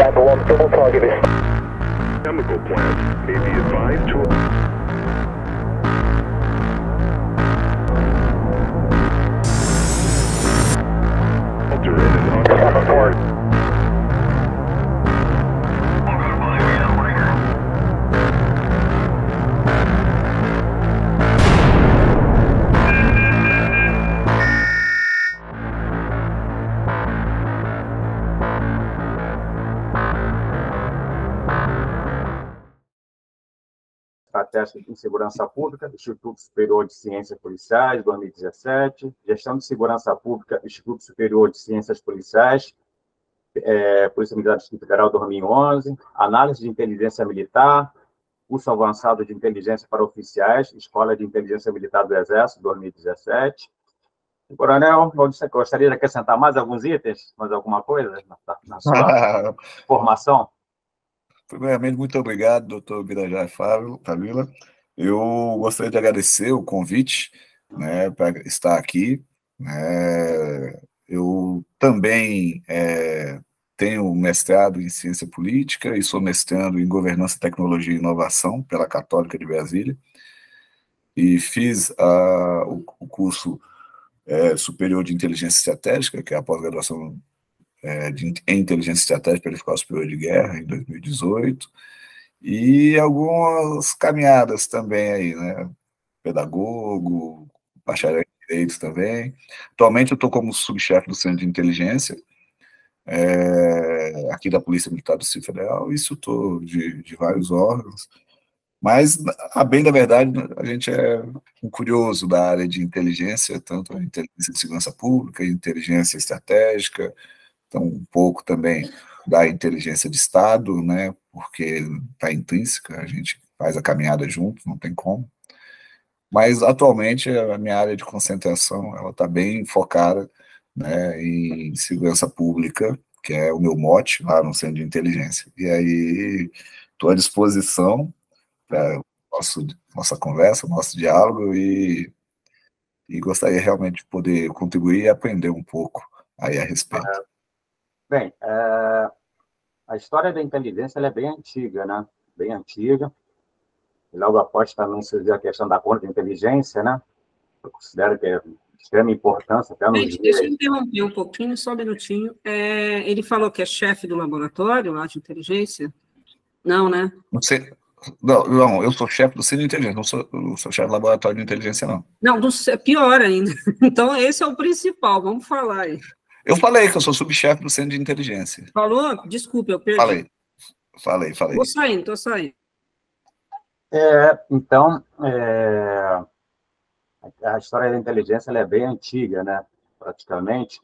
Papa 1, double target is... Chemical plant may be advised to... Papa 4. Estratégia em Segurança Pública, Instituto Superior de Ciências Policiais, 2017, Gestão de Segurança Pública, Instituto Superior de Ciências Policiais, Polícia Militar do Distrito Federal, 2011, Análise de Inteligência Militar, Curso Avançado de Inteligência para Oficiais, Escola de Inteligência Militar do Exército, 2017. Coronel, você gostaria de acrescentar mais alguns itens, mais alguma coisa na sua formação? Primeiramente, muito obrigado, doutor Birajara Fávila. Eu gostaria de agradecer o convite, né, para estar aqui. Eu também tenho mestrado em Ciência Política e sou mestrando em Governança, Tecnologia e Inovação pela Católica de Brasília. E fiz o curso superior de Inteligência Estratégica, que é a pós-graduação em Inteligência Estratégica pela Escola Superior de Guerra, em 2018, e algumas caminhadas também aí, né? Pedagogo, bacharel em Direito também. Atualmente eu estou como subchefe do Centro de Inteligência, aqui da Polícia Militar do Distrito Federal, isso estou de vários órgãos, mas, a bem da verdade, a gente é um curioso da área de inteligência, tanto a inteligência de segurança pública, inteligência estratégica, então, um pouco também da inteligência de Estado, né, porque está intrínseca, a gente faz a caminhada junto, não tem como. Mas, atualmente, a minha área de concentração está bem focada, né, em segurança pública, que é o meu mote lá no Centro de Inteligência. E aí, estou à disposição para nossa conversa, nosso diálogo, e gostaria realmente de poder contribuir e aprender um pouco aí a respeito. Bem, a história da inteligência ela é bem antiga, né? Bem antiga. E logo após também surgiu a questão da contra-inteligência, né? Eu considero que é de extrema importância até nos Gente, deixa eu interromper um pouquinho, só um minutinho. Ele falou que é chefe do laboratório lá de inteligência? Não, né? Não sei. Não, eu sou chefe do Centro de Inteligência, não sou chefe do laboratório de inteligência, não. Não, pior ainda. Então, esse é o principal, vamos falar aí. Eu falei que eu sou subchefe do Centro de Inteligência. Falou? Desculpa, eu perdi. Falei. Tô saindo. Então, a história da inteligência ela é bem antiga, né? Praticamente.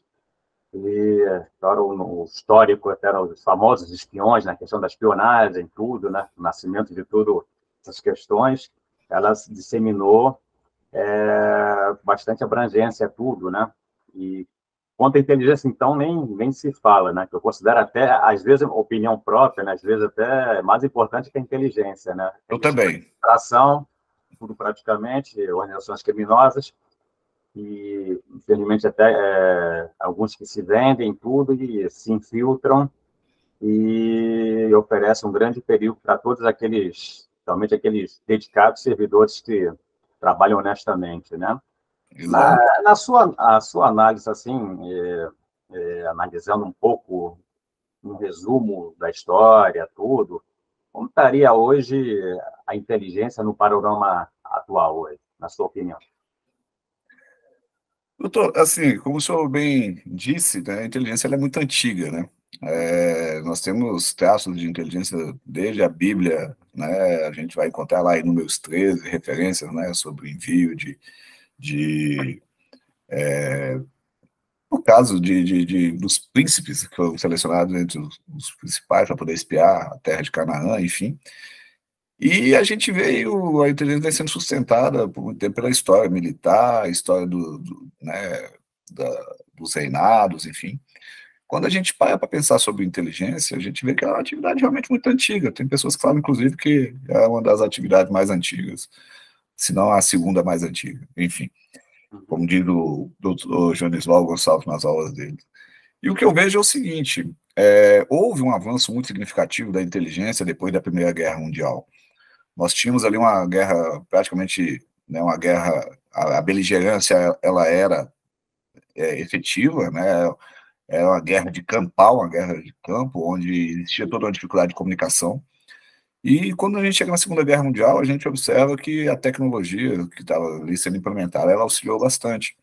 E o histórico, até os famosos espiões, na questão da espionagem, tudo, né? O nascimento de tudo, essas questões, ela se disseminou bastante abrangência, tudo, né? E quanto à inteligência, então, nem se fala, né? Que eu considero até, às vezes, opinião própria, né? Às vezes até mais importante que a inteligência, né? Eu também. Ação, tudo praticamente, organizações criminosas, e, infelizmente, até alguns que se vendem, tudo, e se infiltram e oferecem um grande perigo para todos aqueles, realmente aqueles dedicados servidores que trabalham honestamente, né? A sua análise, assim, analisando um pouco, um resumo da história, tudo, como estaria hoje a inteligência no panorama atual hoje, na sua opinião? Doutor, assim, como o senhor bem disse, né, a inteligência ela é muito antiga, né? Nós temos traços de inteligência desde a Bíblia, né? A gente vai encontrar lá em Números 13 referências, né, sobre envio no caso dos príncipes que foram selecionados entre os principais para poder espiar a terra de Canaã, enfim. E a gente veio, a inteligência vem sendo sustentada por muito tempo pela história militar, a história dos reinados, enfim. Quando a gente para pensar sobre inteligência, a gente vê que é uma atividade realmente muito antiga. Tem pessoas que falam, inclusive, que é uma das atividades mais antigas, se não a segunda mais antiga, enfim. Como diz o doutor Jonisval Gonçalves nas aulas dele. E o que eu vejo é o seguinte, houve um avanço muito significativo da inteligência depois da Primeira Guerra Mundial. Nós tínhamos ali uma guerra praticamente, né, uma guerra, a beligerância ela era efetiva, né, era uma guerra de campal, uma guerra de campo, onde existia toda uma dificuldade de comunicação. E quando a gente chega na Segunda Guerra Mundial, a gente observa que a tecnologia que estava ali sendo implementada, ela auxiliou bastante.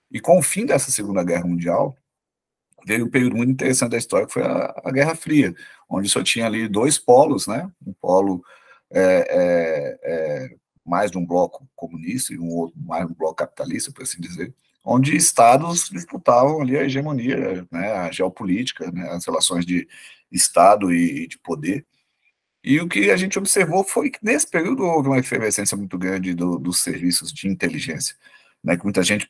E com o fim dessa Segunda Guerra Mundial, veio um período muito interessante da história, que foi a Guerra Fria, onde só tinha ali dois polos, né? Um polo mais de um bloco comunista e um outro mais de um bloco capitalista, por assim dizer, onde estados disputavam ali a hegemonia, né, a geopolítica, né, as relações de Estado e de poder. E o que a gente observou foi que nesse período houve uma efervescência muito grande dos serviços de inteligência, né, que muita gente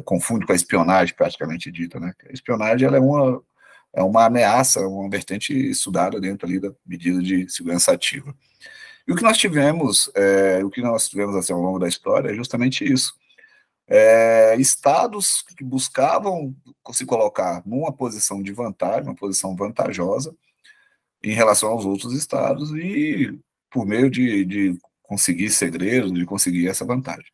confunde com a espionagem, praticamente dita, né? A espionagem ela é uma ameaça, uma vertente estudada dentro ali da medida de segurança ativa. E o que nós tivemos, assim, ao longo da história é justamente isso. Estados que buscavam se colocar numa posição de vantagem, uma posição vantajosa em relação aos outros estados e por meio de conseguir segredos, de conseguir essa vantagem.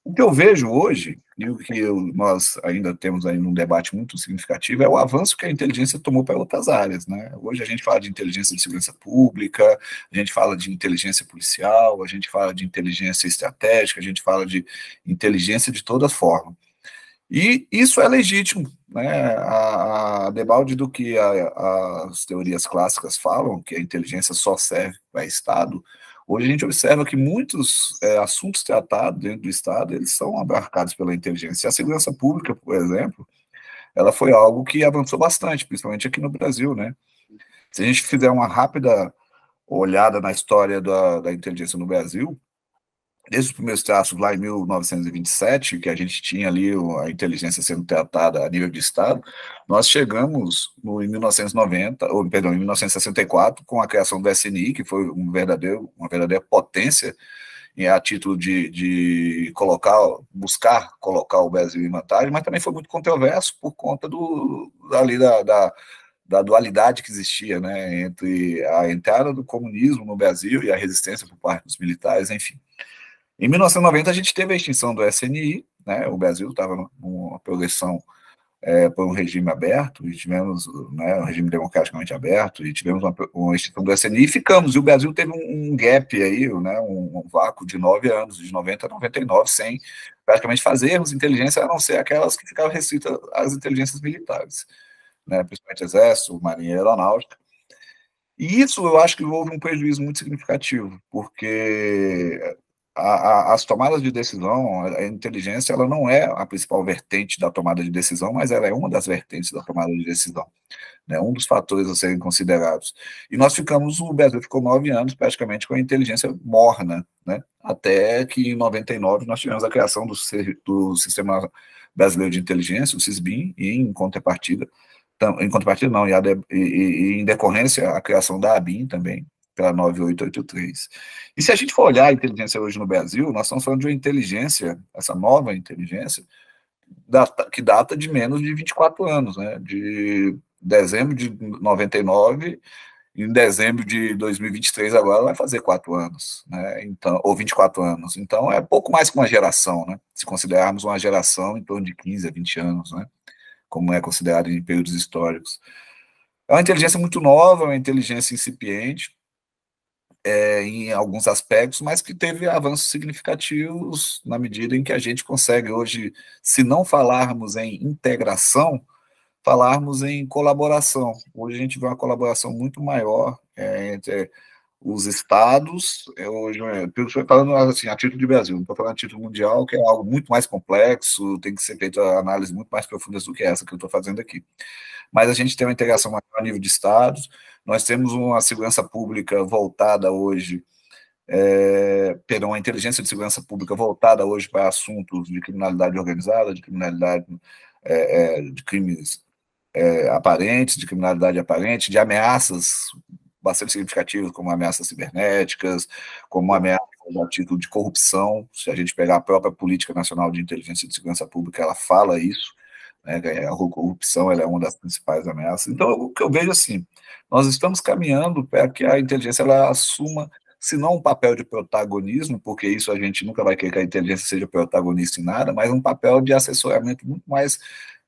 O que eu vejo hoje, e o que nós ainda temos aí um debate muito significativo, é o avanço que a inteligência tomou para outras áreas, né? Hoje a gente fala de inteligência de segurança pública, a gente fala de inteligência policial, a gente fala de inteligência estratégica, a gente fala de inteligência de toda forma. E isso é legítimo, né? A debalde do que as teorias clássicas falam, que a inteligência só serve para Estado. Hoje a gente observa que muitos assuntos tratados dentro do Estado, eles são abarcados pela inteligência. A segurança pública, por exemplo, ela foi algo que avançou bastante, principalmente aqui no Brasil, né? Se a gente fizer uma rápida olhada na história da inteligência no Brasil, desde os primeiros traços lá em 1927, que a gente tinha ali a inteligência sendo tratada a nível de Estado, nós chegamos em 1964, com a criação do SNI, que foi uma verdadeira potência a título de buscar colocar o Brasil em vantagem, mas também foi muito controverso por conta da dualidade que existia, né, entre a entrada do comunismo no Brasil e a resistência por parte dos militares, enfim. Em 1990, a gente teve a extinção do SNI, né, o Brasil estava numa progressão por um regime aberto, e tivemos, né, um regime democraticamente aberto, e tivemos uma extinção do SNI, e ficamos, e o Brasil teve um gap aí, né, um vácuo de 9 anos, de 90 a 99, sem praticamente fazermos inteligência, a não ser aquelas que ficavam restritas às inteligências militares, né, principalmente Exército, Marinha e Aeronáutica. E isso eu acho que houve um prejuízo muito significativo, porque as tomadas de decisão, a inteligência, ela não é a principal vertente da tomada de decisão, mas ela é uma das vertentes da tomada de decisão, né, um dos fatores a serem considerados. E o Brasil ficou 9 anos praticamente com a inteligência morna, né, até que em 99 nós tivemos a criação do Sistema Brasileiro de Inteligência, o SISBIN, e em contrapartida não, e em decorrência a criação da ABIN também, pela 9883. E se a gente for olhar a inteligência hoje no Brasil, nós estamos falando de uma inteligência, essa nova inteligência, que data de menos de 24 anos, né? De dezembro de 99, em dezembro de 2023 agora vai fazer 4 anos, né? Então, ou 24 anos. Então é pouco mais que uma geração, né? Se considerarmos uma geração em torno de 15 a 20 anos, né? Como é considerado em períodos históricos. É uma inteligência muito nova, uma inteligência incipiente, em alguns aspectos, mas que teve avanços significativos na medida em que a gente consegue hoje, se não falarmos em integração, falarmos em colaboração. Hoje a gente vê uma colaboração muito maior entre os estados, estou falando assim, a título de Brasil, não estou falando a título mundial, que é algo muito mais complexo, tem que ser feita análises muito mais profundas do que essa que eu estou fazendo aqui. Mas a gente tem uma integração maior a nível de estados, nós temos uma segurança pública voltada hoje, uma inteligência de segurança pública voltada hoje para assuntos de criminalidade organizada, de criminalidade, de crimes aparentes, de criminalidade aparente, de ameaças bastante significativas, como ameaças cibernéticas, como ameaças a título de corrupção. Se a gente pegar a própria Política Nacional de Inteligência e de Segurança Pública, ela fala isso, né? A corrupção ela é uma das principais ameaças. Então, o que eu vejo assim, nós estamos caminhando para que a inteligência ela assuma, se não um papel de protagonismo, porque isso a gente nunca vai querer que a inteligência seja protagonista em nada, mas um papel de assessoramento muito mais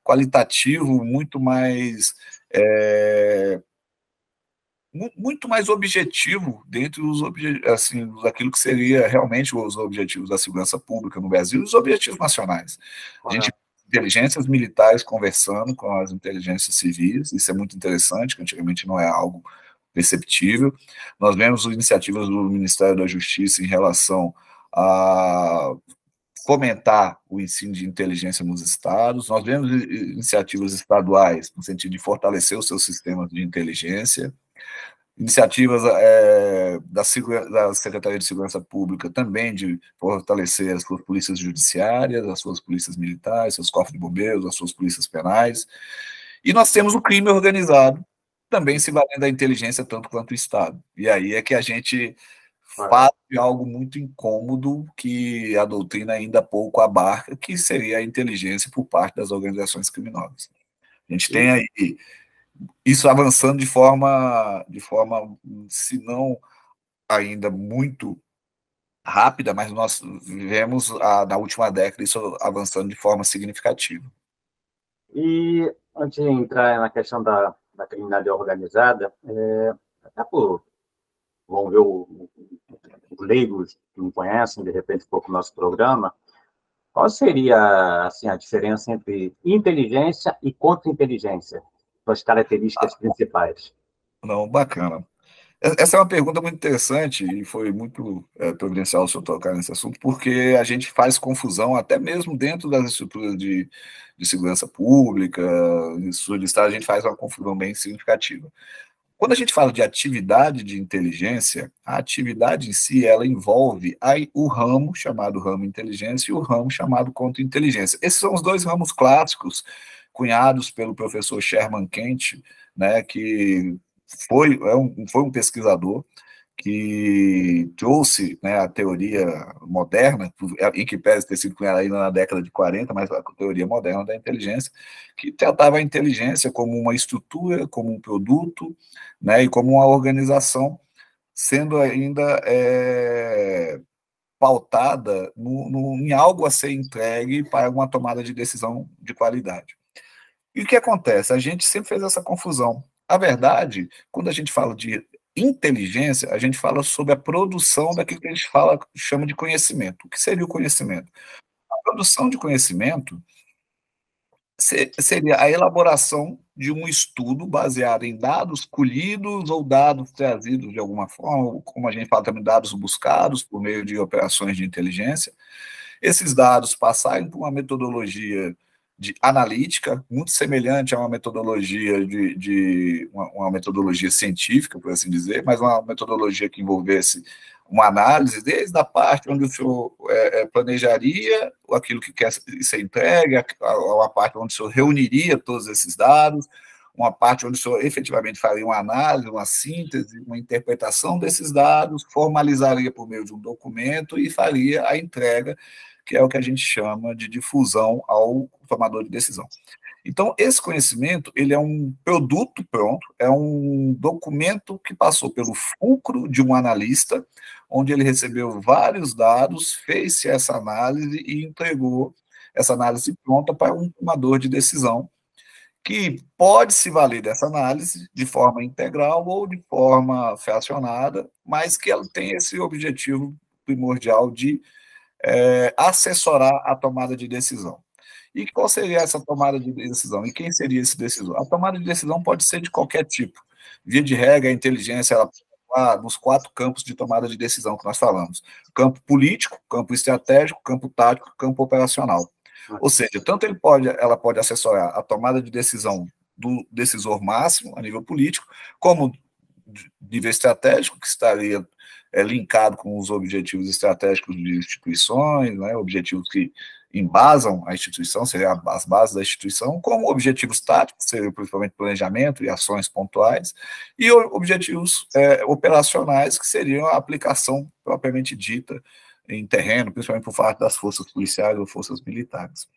qualitativo, muito mais muito mais objetivo dentro dos assim, daquilo que seria realmente os objetivos da segurança pública no Brasil e os objetivos nacionais. A gente inteligências militares conversando com as inteligências civis, isso é muito interessante, que antigamente não é algo perceptível. Nós vemos iniciativas do Ministério da Justiça em relação a fomentar o ensino de inteligência nos estados, nós vemos iniciativas estaduais no sentido de fortalecer os seus sistemas de inteligência, iniciativas da Secretaria de Segurança Pública também de fortalecer as suas polícias judiciárias, as suas polícias militares, seus cofres de bombeiros, as suas polícias penais, e nós temos o crime organizado, também se valendo da inteligência tanto quanto o Estado. E aí é que a gente faz de algo muito incômodo que a doutrina ainda pouco abarca, que seria a inteligência por parte das organizações criminosas. A gente tem aí isso avançando de forma, se não ainda muito rápida, mas nós vemos na última década isso avançando de forma significativa. E antes de entrar na questão da criminalidade organizada, até vamos ver os leigos que não conhecem, de repente, um pouco o nosso programa, qual seria assim, a diferença entre inteligência e contra-inteligência? As características principais. Não, bacana. Essa é uma pergunta muito interessante e foi muito providencial o senhor tocar nesse assunto, porque a gente faz confusão até mesmo dentro das estruturas de segurança pública, em sul do Estado, a gente faz uma confusão bem significativa. Quando a gente fala de atividade de inteligência, a atividade em si, ela envolve o ramo chamado ramo inteligência e o ramo chamado contra-inteligência. Esses são os dois ramos clássicos cunhados pelo professor Sherman Kent, né, que foi um pesquisador que trouxe, né, a teoria moderna, em que pese ter sido cunhada ainda na década de 40, mas a teoria moderna da inteligência, que tratava a inteligência como uma estrutura, como um produto, né, e como uma organização, sendo ainda pautada em algo a ser entregue para uma tomada de decisão de qualidade. E o que acontece? A gente sempre fez essa confusão. A verdade, quando a gente fala de inteligência, a gente fala sobre a produção daquilo que a gente chama de conhecimento. O que seria o conhecimento? A produção de conhecimento seria a elaboração de um estudo baseado em dados colhidos ou dados trazidos de alguma forma, como a gente fala também, dados buscados por meio de operações de inteligência. Esses dados passarem por uma metodologia de analítica, muito semelhante a uma metodologia uma metodologia científica, por assim dizer, mas uma metodologia que envolvesse uma análise desde a parte onde o senhor planejaria aquilo que quer ser entregue, uma parte onde o senhor reuniria todos esses dados, uma parte onde o senhor efetivamente faria uma análise, uma síntese, uma interpretação desses dados, formalizaria por meio de um documento e faria a entrega, que é o que a gente chama de difusão ao tomador de decisão. Então, esse conhecimento, ele é um produto pronto, é um documento que passou pelo fulcro de um analista, onde ele recebeu vários dados, fez essa análise e entregou essa análise pronta para um tomador de decisão, que pode se valer dessa análise de forma integral ou de forma fracionada, mas que ela tem esse objetivo primordial de assessorar a tomada de decisão. E qual seria essa tomada de decisão? E quem seria esse decisor? A tomada de decisão pode ser de qualquer tipo. Via de regra, a inteligência ela nos 4 campos de tomada de decisão que nós falamos: campo político, campo estratégico, campo tático, campo operacional. Ou seja, tanto ela pode assessorar a tomada de decisão do decisor máximo a nível político, como nível estratégico, que estaria linkado com os objetivos estratégicos de instituições, né, objetivos que embasam a instituição, seriam as bases da instituição, como objetivos táticos, seriam principalmente planejamento e ações pontuais, e objetivos operacionais, que seriam a aplicação propriamente dita em terreno, principalmente por parte das forças policiais ou forças militares.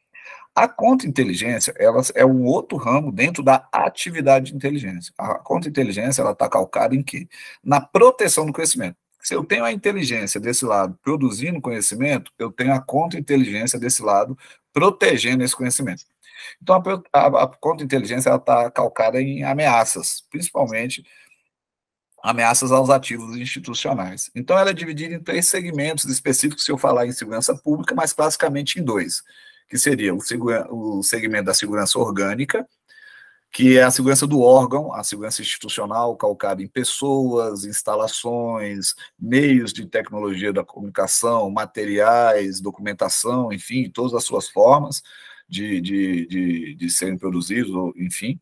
A contra-inteligência, ela é um outro ramo dentro da atividade de inteligência. A contra-inteligência, ela está calcada em quê? Na proteção do conhecimento. Se eu tenho a inteligência desse lado produzindo conhecimento, eu tenho a contra-inteligência desse lado protegendo esse conhecimento. Então, a contra-inteligência está calcada em ameaças, principalmente ameaças aos ativos institucionais. Então, ela é dividida em 3 segmentos específicos, se eu falar em segurança pública, mas classicamente em 2, que seria o segmento da segurança orgânica, que é a segurança do órgão, a segurança institucional calcada em pessoas, instalações, meios de tecnologia da comunicação, materiais, documentação, enfim, todas as suas formas de serem produzidos, enfim.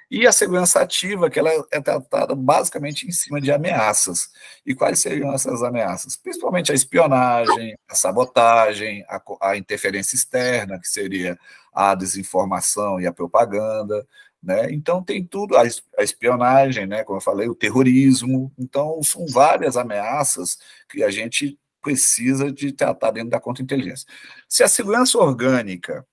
E a segurança ativa, que ela é tratada basicamente em cima de ameaças. E quais seriam essas ameaças? Principalmente a espionagem, a sabotagem, a interferência externa, que seria a desinformação e a propaganda, né? Então, tem tudo, a espionagem, né? Como eu falei, o terrorismo. Então, são várias ameaças que a gente precisa de tratar dentro da contra-inteligência. Se a segurança orgânica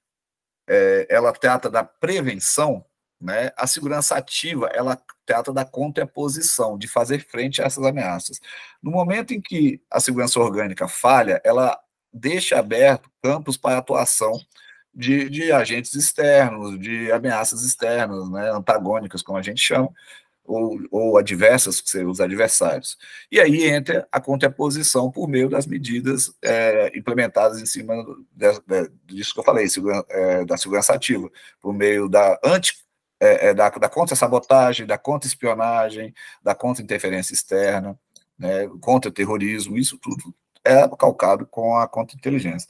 ela trata da prevenção, né, a segurança ativa, ela trata da contraposição, de fazer frente a essas ameaças. No momento em que a segurança orgânica falha, ela deixa aberto campos para atuação de agentes externos, de ameaças externas, né, antagônicas, como a gente chama, ou adversas, que seriam os adversários. E aí entra a contraposição por meio das medidas implementadas em cima disso que eu falei, da segurança ativa, por meio da da contra-sabotagem, da contra-espionagem, da contra-interferência externa, né, contra-terrorismo, isso tudo é calcado com a contra-inteligência.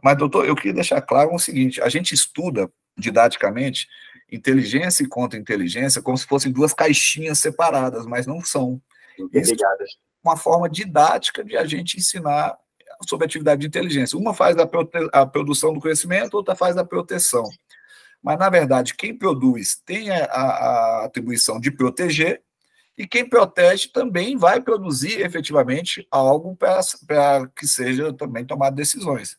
Mas, doutor, eu queria deixar claro o seguinte, a gente estuda didaticamente inteligência e contra-inteligência como se fossem 2 caixinhas separadas, mas não são. Interligadas. Isso é uma forma didática de a gente ensinar sobre a atividade de inteligência. Uma faz a produção do conhecimento, outra faz a proteção. Mas, na verdade, quem produz tem a atribuição de proteger, e quem protege também vai produzir efetivamente algo para que seja também tomado decisões.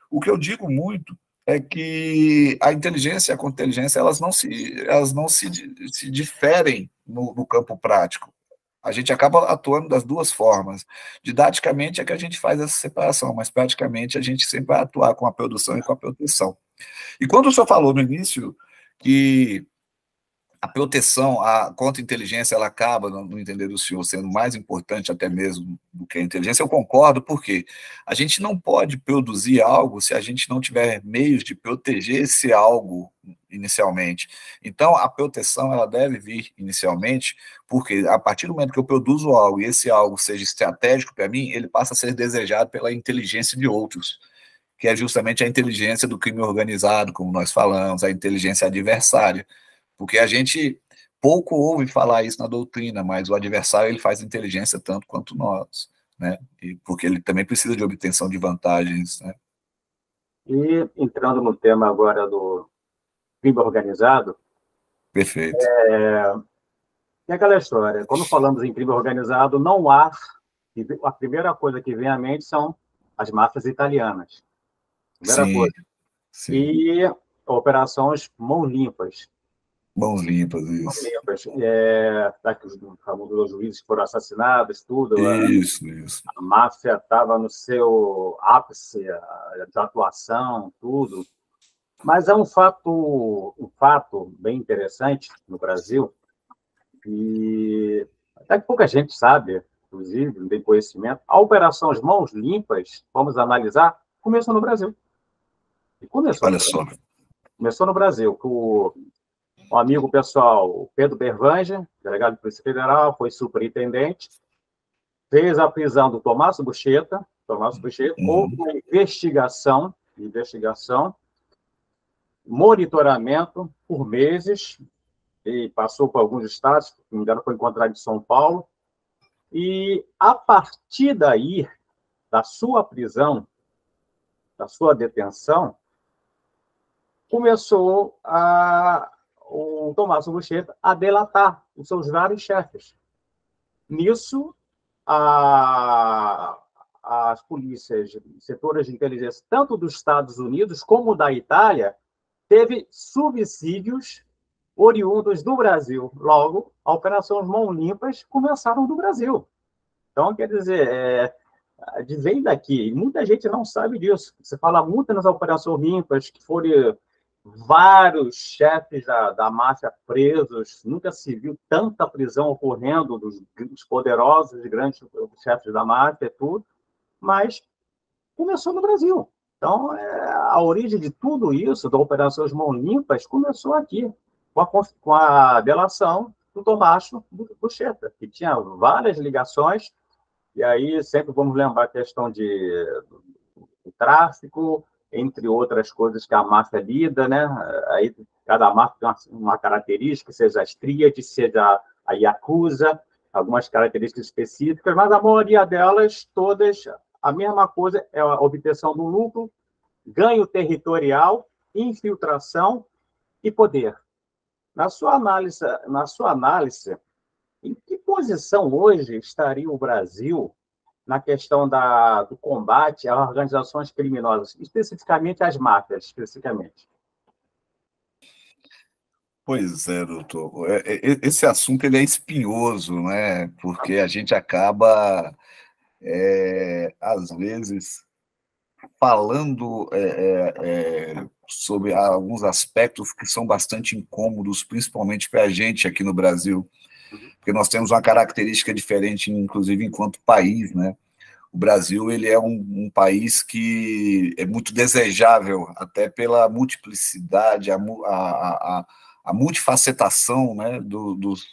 O que eu digo muito é que a inteligência e a contra-inteligência elas não se diferem no campo prático. A gente acaba atuando das 2 formas. Didaticamente é que a gente faz essa separação, mas praticamente a gente sempre vai atuar com a produção e com a proteção. E quando o senhor falou no início que a proteção, a contra-inteligência, ela acaba, no entender do senhor, sendo mais importante até mesmo do que a inteligência, eu concordo, porque a gente não pode produzir algo se a gente não tiver meios de proteger esse algo inicialmente. Então, a proteção, ela deve vir inicialmente, porque a partir do momento que eu produzo algo e esse algo seja estratégico para mim, ele passa a ser desejado pela inteligência de outros, que é justamente a inteligência do crime organizado, como nós falamos, a inteligência adversária. Porque a gente pouco ouve falar isso na doutrina, mas o adversário ele faz inteligência tanto quanto nós, né? E porque ele também precisa de obtenção de vantagens, né? E entrando no tema agora do crime organizado, Perfeito. tem aquela história, quando falamos em crime organizado, não há, a primeira coisa que vem à mente são as máfias italianas. Primeira Sim, coisa. sim. E operações mãos limpas. Mãos limpas, isso. Os famosos juízes que foram assassinados, tudo. Isso. A máfia estava no seu ápice de atuação, tudo. Mas é um fato bem interessante no Brasil, e até que pouca gente sabe, inclusive, não tem conhecimento. A Operação As Mãos Limpas, vamos analisar, começou no Brasil. Olha só. Começou no Brasil, com um amigo pessoal, o Pedro Bervanja, delegado de Polícia Federal, foi superintendente, fez a prisão do Tomás Bucheta, houve uma investigação, monitoramento por meses, e passou por alguns estados, se não me engano, foi encontrado em São Paulo, e a partir daí, da sua prisão, da sua detenção, começou o Tomás Bucheta a delatar os seus vários chefes. Nisso, as polícias, setores de inteligência, tanto dos Estados Unidos como da Itália, teve subsídios oriundos do Brasil. Logo, a Operação Mãos Limpas começaram do Brasil. Então, quer dizer, vem daqui. E muita gente não sabe disso. Você fala muito nas Operações Limpas, que foram vários chefes da máfia presos, nunca se viu tanta prisão ocorrendo dos poderosos e grandes chefes da máfia e tudo, mas começou no Brasil. Então, a origem de tudo isso, da Operação Mãos Limpas, começou aqui, com a delação do Tomacho Bucheta, que tinha várias ligações, e aí sempre vamos lembrar a questão do tráfico, entre outras coisas que a máfia lida, né? Aí cada máfia tem uma característica, seja as tríades, seja a Yakuza, algumas características específicas, mas a maioria delas, todas, a mesma coisa, é a obtenção do lucro, ganho territorial, infiltração e poder. Na sua análise, em que posição hoje estaria o Brasil na questão do combate às organizações criminosas, especificamente às máfias, especificamente? Pois é, doutor. Esse assunto ele é espinhoso, né? Porque a gente acaba, às vezes, falando sobre alguns aspectos que são bastante incômodos, principalmente para a gente aqui no Brasil, porque nós temos uma característica diferente, inclusive enquanto país, né? O Brasil ele é um país que é muito desejável, até pela multiplicidade, a multifacetação, né, dos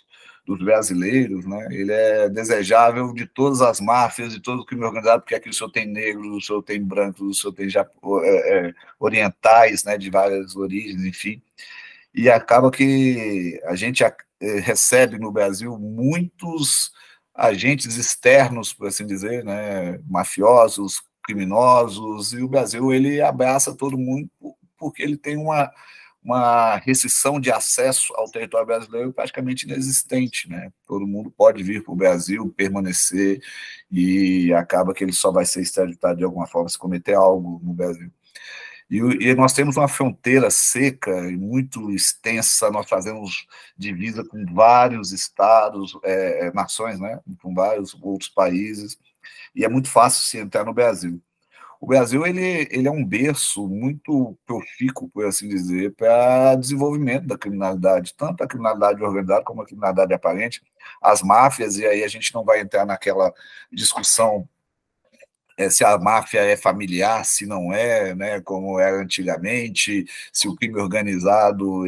brasileiros, né? Ele é desejável de todas as máfias, de todo o crime organizado, porque aqui o senhor tem negros, o senhor tem brancos, o senhor tem orientais, né, de várias origens, enfim. E acaba que a gente recebe no Brasil muitos agentes externos, por assim dizer, né, mafiosos, criminosos, e o Brasil ele abraça todo mundo porque ele tem uma restrição de acesso ao território brasileiro praticamente inexistente, né? Todo mundo pode vir para o Brasil, permanecer, e acaba que ele só vai ser extraditado de alguma forma se cometer algo no Brasil. E nós temos uma fronteira seca e muito extensa, nós fazemos divisa com vários estados, nações, né? Com vários outros países, e é muito fácil se entrar no Brasil. O Brasil ele é um berço muito profícuo, por assim dizer, para desenvolvimento da criminalidade, tanto a criminalidade organizada como a criminalidade aparente, as máfias, e aí a gente não vai entrar naquela discussão se a máfia é familiar, se não é, né, como era antigamente, se o crime organizado,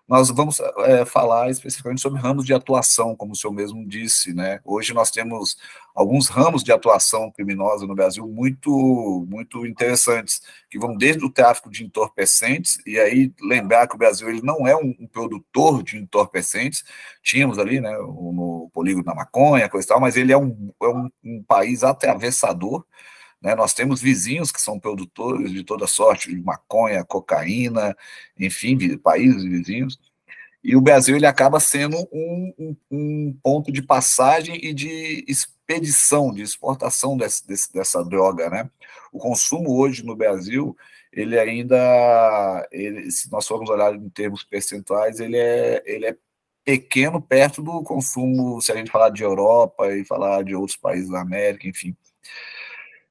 Nós vamos falar especificamente sobre ramos de atuação, como o senhor mesmo disse, né? Hoje nós temos alguns ramos de atuação criminosa no Brasil muito, muito interessantes, que vão desde o tráfico de entorpecentes, e aí lembrar que o Brasil ele não é um produtor de entorpecentes, tínhamos ali, né, no polígono da maconha, coisa e tal, mas ele é um país atravessador, né? Nós temos vizinhos que são produtores de toda sorte de maconha, cocaína, enfim, países vizinhos, e o Brasil ele acaba sendo um ponto de passagem e de expedição, de exportação dessa droga, né? O consumo hoje no Brasil, ele ainda, se nós formos olhar em termos percentuais, ele é pequeno perto do consumo, se a gente falar de Europa e falar de outros países da América, enfim.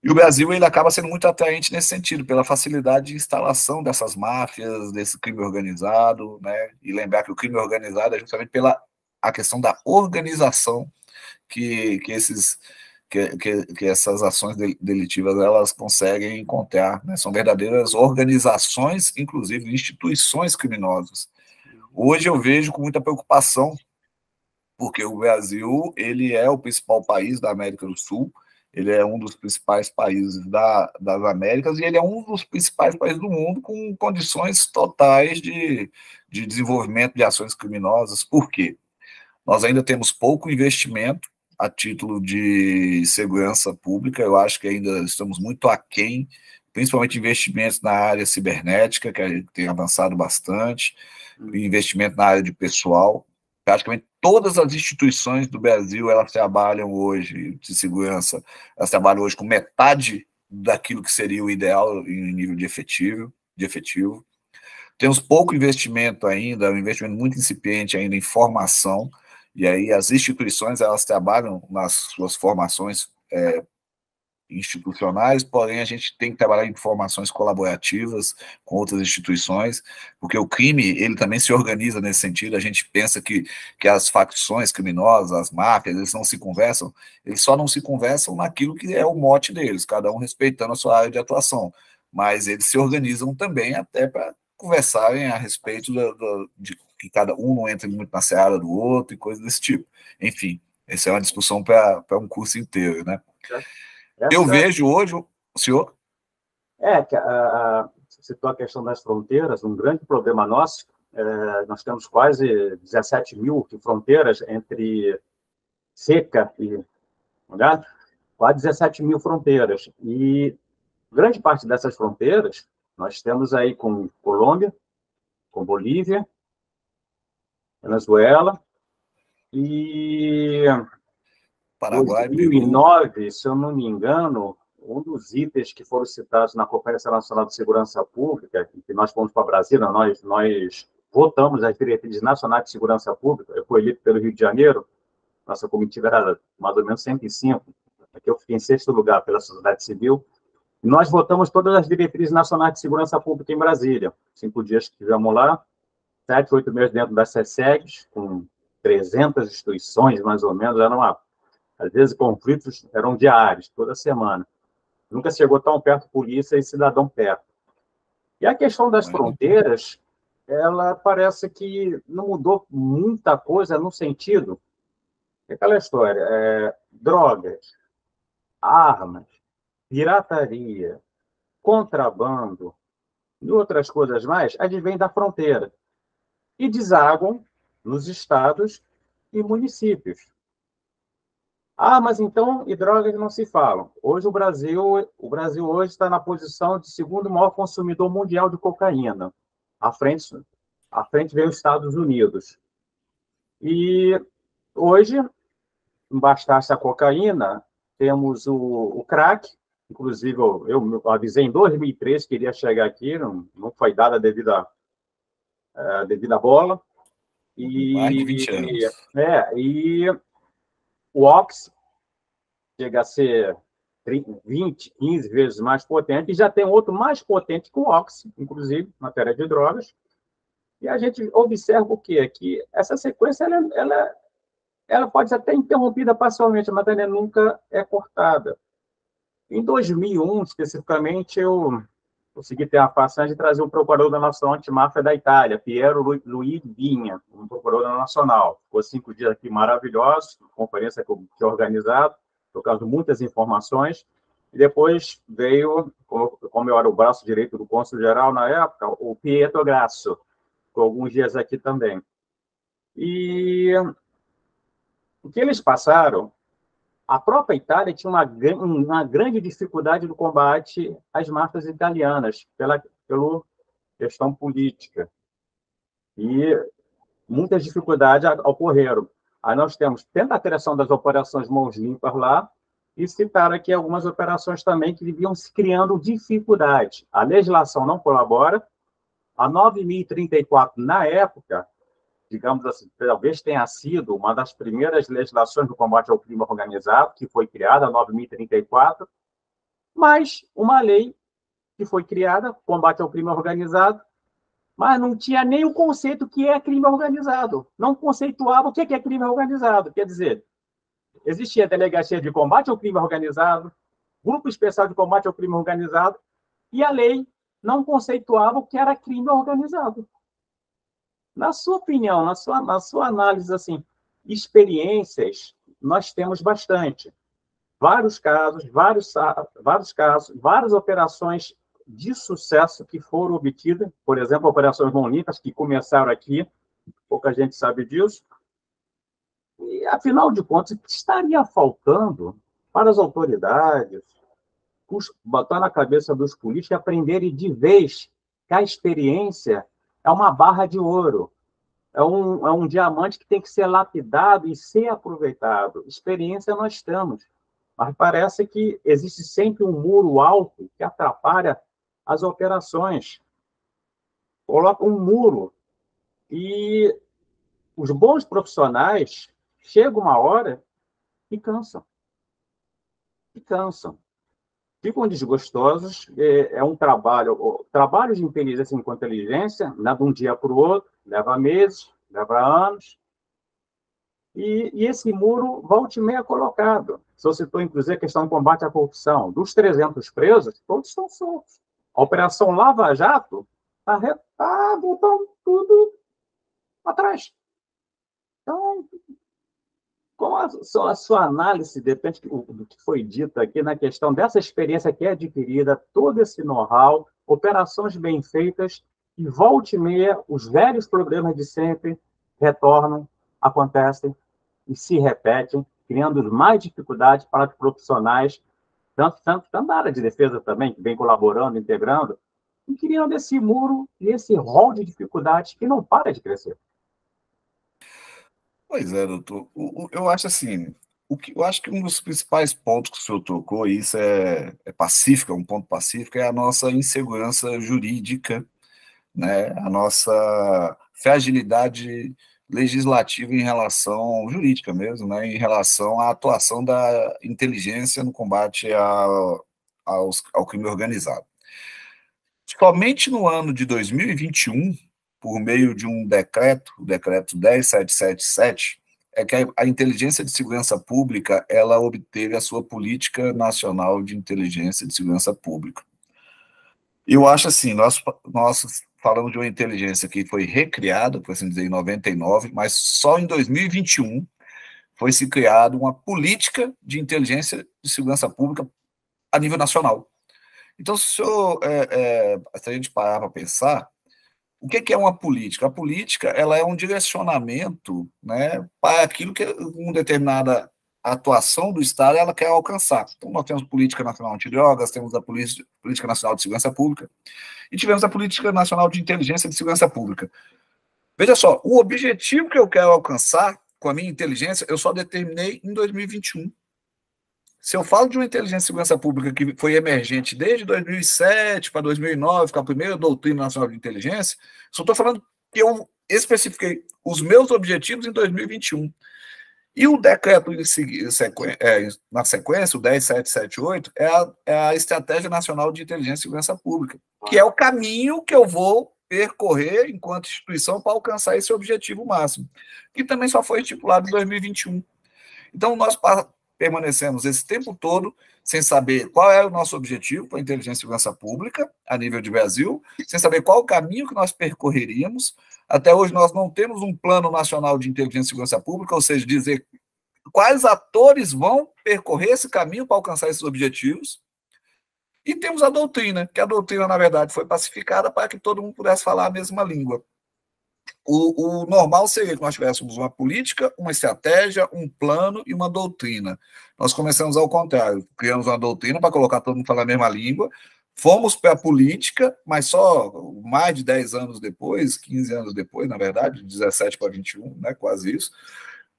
E o Brasil ele acaba sendo muito atraente nesse sentido, pela facilidade de instalação dessas máfias, desse crime organizado, né? E lembrar que o crime organizado é justamente pela a questão da organização que essas ações delitivas elas conseguem encontrar, né? São verdadeiras organizações, inclusive instituições criminosas. Hoje eu vejo com muita preocupação, porque o Brasil ele é o principal país da América do Sul, ele é um dos principais países das Américas e ele é um dos principais países do mundo com condições totais de desenvolvimento de ações criminosas. Por quê? Nós ainda temos pouco investimento a título de segurança pública, eu acho que ainda estamos muito aquém, principalmente investimentos na área cibernética, que tem avançado bastante, investimento na área de pessoal. Praticamente todas as instituições do Brasil, elas trabalham hoje de segurança, elas trabalham hoje com metade daquilo que seria o ideal em nível de efetivo. Temos pouco investimento ainda, um investimento muito incipiente ainda em formação, e aí as instituições, elas trabalham nas suas formações institucionais, porém a gente tem que trabalhar em formações colaborativas com outras instituições, porque o crime, ele também se organiza nesse sentido. A gente pensa que as facções criminosas, as máfias, eles não se conversam, eles só não se conversam naquilo que é o mote deles, cada um respeitando a sua área de atuação, mas eles se organizam também até para conversarem a respeito de que cada um não entre muito na seara do outro e coisas desse tipo. Enfim, essa é uma discussão para um curso inteiro, né? Eu vejo hoje, senhor? Você citou a questão das fronteiras, um grande problema nosso. Nós temos quase 17 mil fronteiras entre seca e molhado, quase 17 mil fronteiras. E grande parte dessas fronteiras nós temos aí com Colômbia, com Bolívia, Venezuela e Paraguai, 2009, se eu não me engano, um dos itens que foram citados na Conferência Nacional de Segurança Pública, que nós fomos para Brasília, nós votamos as diretrizes nacionais de segurança pública. Eu fui eleito pelo Rio de Janeiro, nossa comitiva era mais ou menos 105, aqui eu fiquei em 6º lugar pela sociedade civil. E nós votamos todas as diretrizes nacionais de segurança pública em Brasília. 5 dias que estivemos lá, 7, 8 meses dentro das SESEGs, com 300 instituições, mais ou menos, às vezes, conflitos eram diários, toda semana. Nunca chegou tão perto polícia e cidadão perto. E a questão das fronteiras, ela parece que não mudou muita coisa no sentido... Aquela história, drogas, armas, pirataria, contrabando e outras coisas mais, advém da fronteira e desaguam nos estados e municípios. Mas então, e drogas não se falam. Hoje o Brasil hoje está na posição de 2º maior consumidor mundial de cocaína. À frente vem os Estados Unidos. E hoje, não bastasse a cocaína, temos o crack. Inclusive, eu avisei em 2003 que iria chegar aqui, não foi dada a devida bola. Mais de 20 anos. E o Oxy chega a ser 20, 15 vezes mais potente, e já tem outro mais potente que o Oxy, inclusive, em matéria de drogas. E a gente observa o quê? Que essa sequência ela pode ser até interrompida parcialmente, mas ela nunca é cortada. Em 2001, especificamente, eu consegui ter a façanha de trazer o procurador da Nação Antimáfia da Itália, Piero Luigi Vigna, um procurador nacional. Ficou 5 dias aqui maravilhosos, conferência que eu tinha organizado, trocando muitas informações, e depois veio, como eu era o braço direito do cônsul-geral na época, o Pietro Grasso, ficou alguns dias aqui também. E o que eles passaram, a própria Itália tinha uma grande dificuldade no combate às máfias italianas, pela questão política. E muitas dificuldades ocorreram. Aí nós temos tanto a criação das operações Mãos Limpas lá, e citar aqui algumas operações também que vinham se criando dificuldade. A legislação não colabora. A 9.034, na época, digamos assim, talvez tenha sido uma das primeiras legislações do combate ao crime organizado, que foi criada, a 9.034, mas uma lei que foi criada, combate ao crime organizado, mas não tinha nem o conceito que é crime organizado. Não conceituava o que é crime organizado. Quer dizer, existia a Delegacia de Combate ao Crime Organizado, Grupo Especial de Combate ao Crime Organizado, e a lei não conceituava o que era crime organizado. Na sua opinião, na sua análise, assim, experiências, nós temos bastante. Vários casos, várias operações de sucesso que foram obtidas, por exemplo, operações Mãos Limpas, que começaram aqui, pouca gente sabe disso. E, afinal de contas, o que estaria faltando para as autoridades botar na cabeça dos políticos e aprenderem de vez que a experiência é uma barra de ouro, é um diamante que tem que ser lapidado e ser aproveitado. Experiência nós temos, mas parece que existe sempre um muro alto que atrapalha as operações. coloca um muro e os bons profissionais chegam uma hora e cansam. Ficam desgostosos. É um trabalho de inteligência com inteligência, não é de um dia para o outro, leva meses, leva anos. E esse muro volta e meia colocado. Se eu citou, inclusive, a questão do combate à corrupção. Dos 300 presos, todos estão soltos. A Operação Lava Jato está voltando tudo atrás. Então, qual a sua análise, depende do que foi dito aqui, na questão dessa experiência que é adquirida, todo esse know-how, operações bem feitas, e volta e meia, os velhos problemas de sempre retornam, acontecem e se repetem, criando mais dificuldades para os profissionais, tanto da área de defesa também, que vem colaborando, integrando, e criando esse muro e esse rol de dificuldades que não para de crescer. Pois é, doutor. Eu acho assim, eu acho que um dos principais pontos que o senhor tocou, e isso é pacífico, é um ponto pacífico, é a nossa insegurança jurídica, né? A nossa fragilidade legislativa em relação, jurídica mesmo, né? Em relação à atuação da inteligência no combate ao crime organizado. Somente no ano de 2021, por meio de um decreto, o decreto 10777, é que a Inteligência de Segurança Pública ela obteve a sua Política Nacional de Inteligência de Segurança Pública. Eu acho assim, nós falamos de uma inteligência que foi recriada, por assim dizer, em 99, mas só em 2021 foi se criada uma política de inteligência de segurança pública a nível nacional. Então, se a gente parar para pensar, o que é uma política? A política ela é um direcionamento, né, para aquilo que uma determinada atuação do Estado ela quer alcançar. Então, nós temos a Política Nacional Antidrogas, temos a Política Nacional de Segurança Pública e tivemos a Política Nacional de Inteligência de Segurança Pública. Veja só, o objetivo que eu quero alcançar com a minha inteligência, eu só determinei em 2021. Se eu falo de uma inteligência de segurança pública que foi emergente desde 2007 para 2009, com a primeira doutrina nacional de inteligência, só estou falando que eu especifiquei os meus objetivos em 2021. E o decreto na sequência, o 10778, é a Estratégia Nacional de Inteligência e Segurança Pública, que é o caminho que eu vou percorrer enquanto instituição para alcançar esse objetivo máximo, que também só foi estipulado em 2021. Então, nós permanecemos esse tempo todo sem saber qual é o nosso objetivo para a inteligência e segurança pública a nível de Brasil, sem saber qual o caminho que nós percorreríamos. Até hoje nós não temos um plano nacional de inteligência e segurança pública, ou seja, dizer quais atores vão percorrer esse caminho para alcançar esses objetivos. E temos a doutrina, que a doutrina, na verdade, foi pacificada para que todo mundo pudesse falar a mesma língua. O normal seria que nós tivéssemos uma política, uma estratégia, um plano e uma doutrina. Nós começamos ao contrário, criamos uma doutrina para colocar todo mundo falar a mesma língua, fomos para a política, mas só mais de 10 anos depois, 15 anos depois, na verdade, 17 para 21, né, quase isso,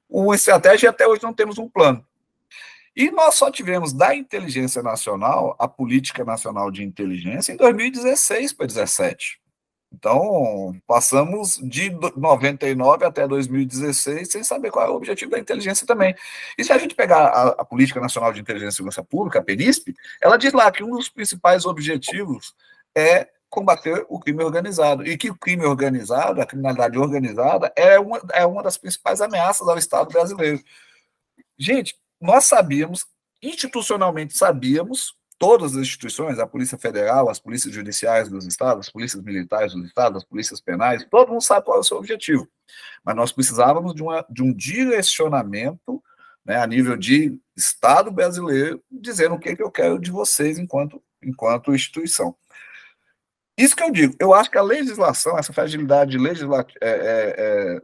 uma estratégia e até hoje não temos um plano. E nós só tivemos da inteligência nacional, a Política Nacional de Inteligência, em 2016 para 2017. Então, passamos de 99 até 2016 sem saber qual é o objetivo da inteligência também. E se a gente pegar a Política Nacional de Inteligência e Segurança Pública, a PNISP, ela diz lá que um dos principais objetivos é combater o crime organizado. E que o crime organizado, a criminalidade organizada, é uma das principais ameaças ao Estado brasileiro. Gente, nós sabíamos, institucionalmente sabíamos, todas as instituições, a Polícia Federal, as polícias judiciais dos estados, as polícias militares dos estados, as polícias penais, todo mundo sabe qual é o seu objetivo. Mas nós precisávamos de um direcionamento, né, a nível de Estado brasileiro, dizendo o que eu quero de vocês enquanto instituição. Isso que eu digo, eu acho que a legislação, essa fragilidade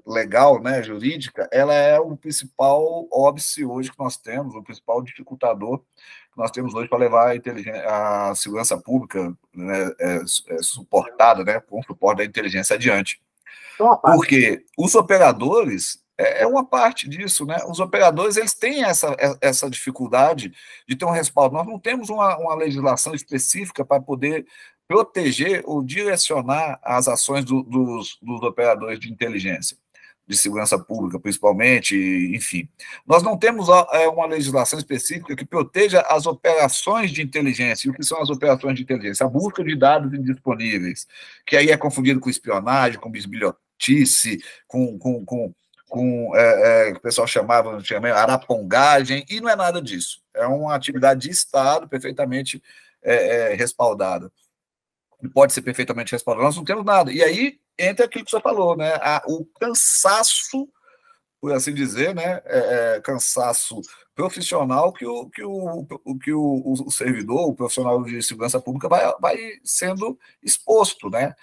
legal, né, jurídica, ela é o principal óbice hoje que nós temos, o principal dificultador que nós temos hoje para levar a segurança pública, né, suportada, né, com o suporte da inteligência adiante. Porque os operadores, é uma parte disso, né? Os operadores eles têm essa dificuldade de ter um respaldo. Nós não temos uma legislação específica para poder proteger ou direcionar as ações dos operadores de inteligência, de segurança pública, principalmente, enfim. Nós não temos uma legislação específica que proteja as operações de inteligência. E o que são as operações de inteligência? A busca de dados indisponíveis, que aí é confundido com espionagem, com bisbilhotice, com que o pessoal chamava antigamente arapongagem, e não é nada disso. É uma atividade de Estado perfeitamente respaldada. E pode ser perfeitamente respaldada. Nós não temos nada. E aí entra aquilo que você falou, né? O cansaço, por assim dizer, né? Cansaço profissional que o servidor, o profissional de segurança pública vai sendo exposto, né?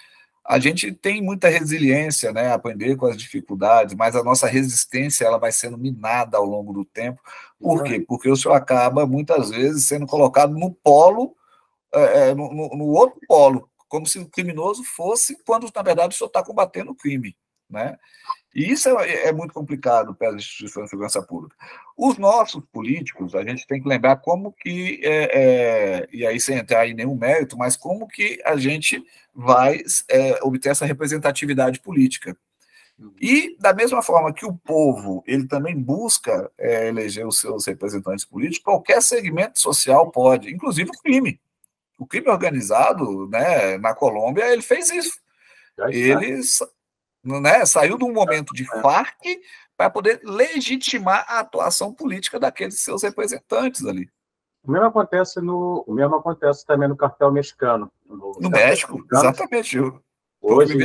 A gente tem muita resiliência, né, aprender com as dificuldades, mas a nossa resistência ela vai sendo minada ao longo do tempo. Por quê? Porque o senhor acaba, muitas vezes, sendo colocado no polo, no outro polo, como se o criminoso fosse, quando, na verdade, o senhor está combatendo o crime, né? E isso é muito complicado para as instituições de segurança pública. Os nossos políticos, a gente tem que lembrar como que, e aí sem entrar em nenhum mérito, mas como que a gente vai obter essa representatividade política. E, da mesma forma que o povo ele também busca eleger os seus representantes políticos, qualquer segmento social pode, inclusive o crime. O crime organizado, né, na Colômbia, ele fez isso. Ele saiu de um momento de Farc para poder legitimar a atuação política daqueles seus representantes ali. O mesmo acontece também no cartel mexicano. No México, exatamente. Hoje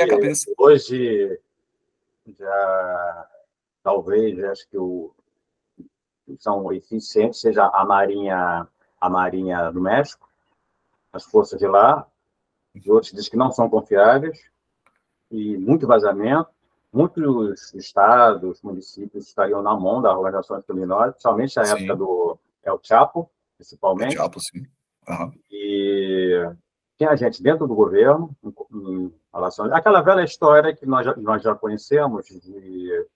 já talvez acho que são eficientes, seja a Marinha do México, as forças de lá, e outros dizem que não são confiáveis, e muito vazamento. Muitos estados, municípios estariam na mão das organizações criminosas, principalmente na época do El Chapo, principalmente. El Chapo, sim. Uhum. E tinha gente dentro do governo, em relação àquela velha história que nós já conhecemos, de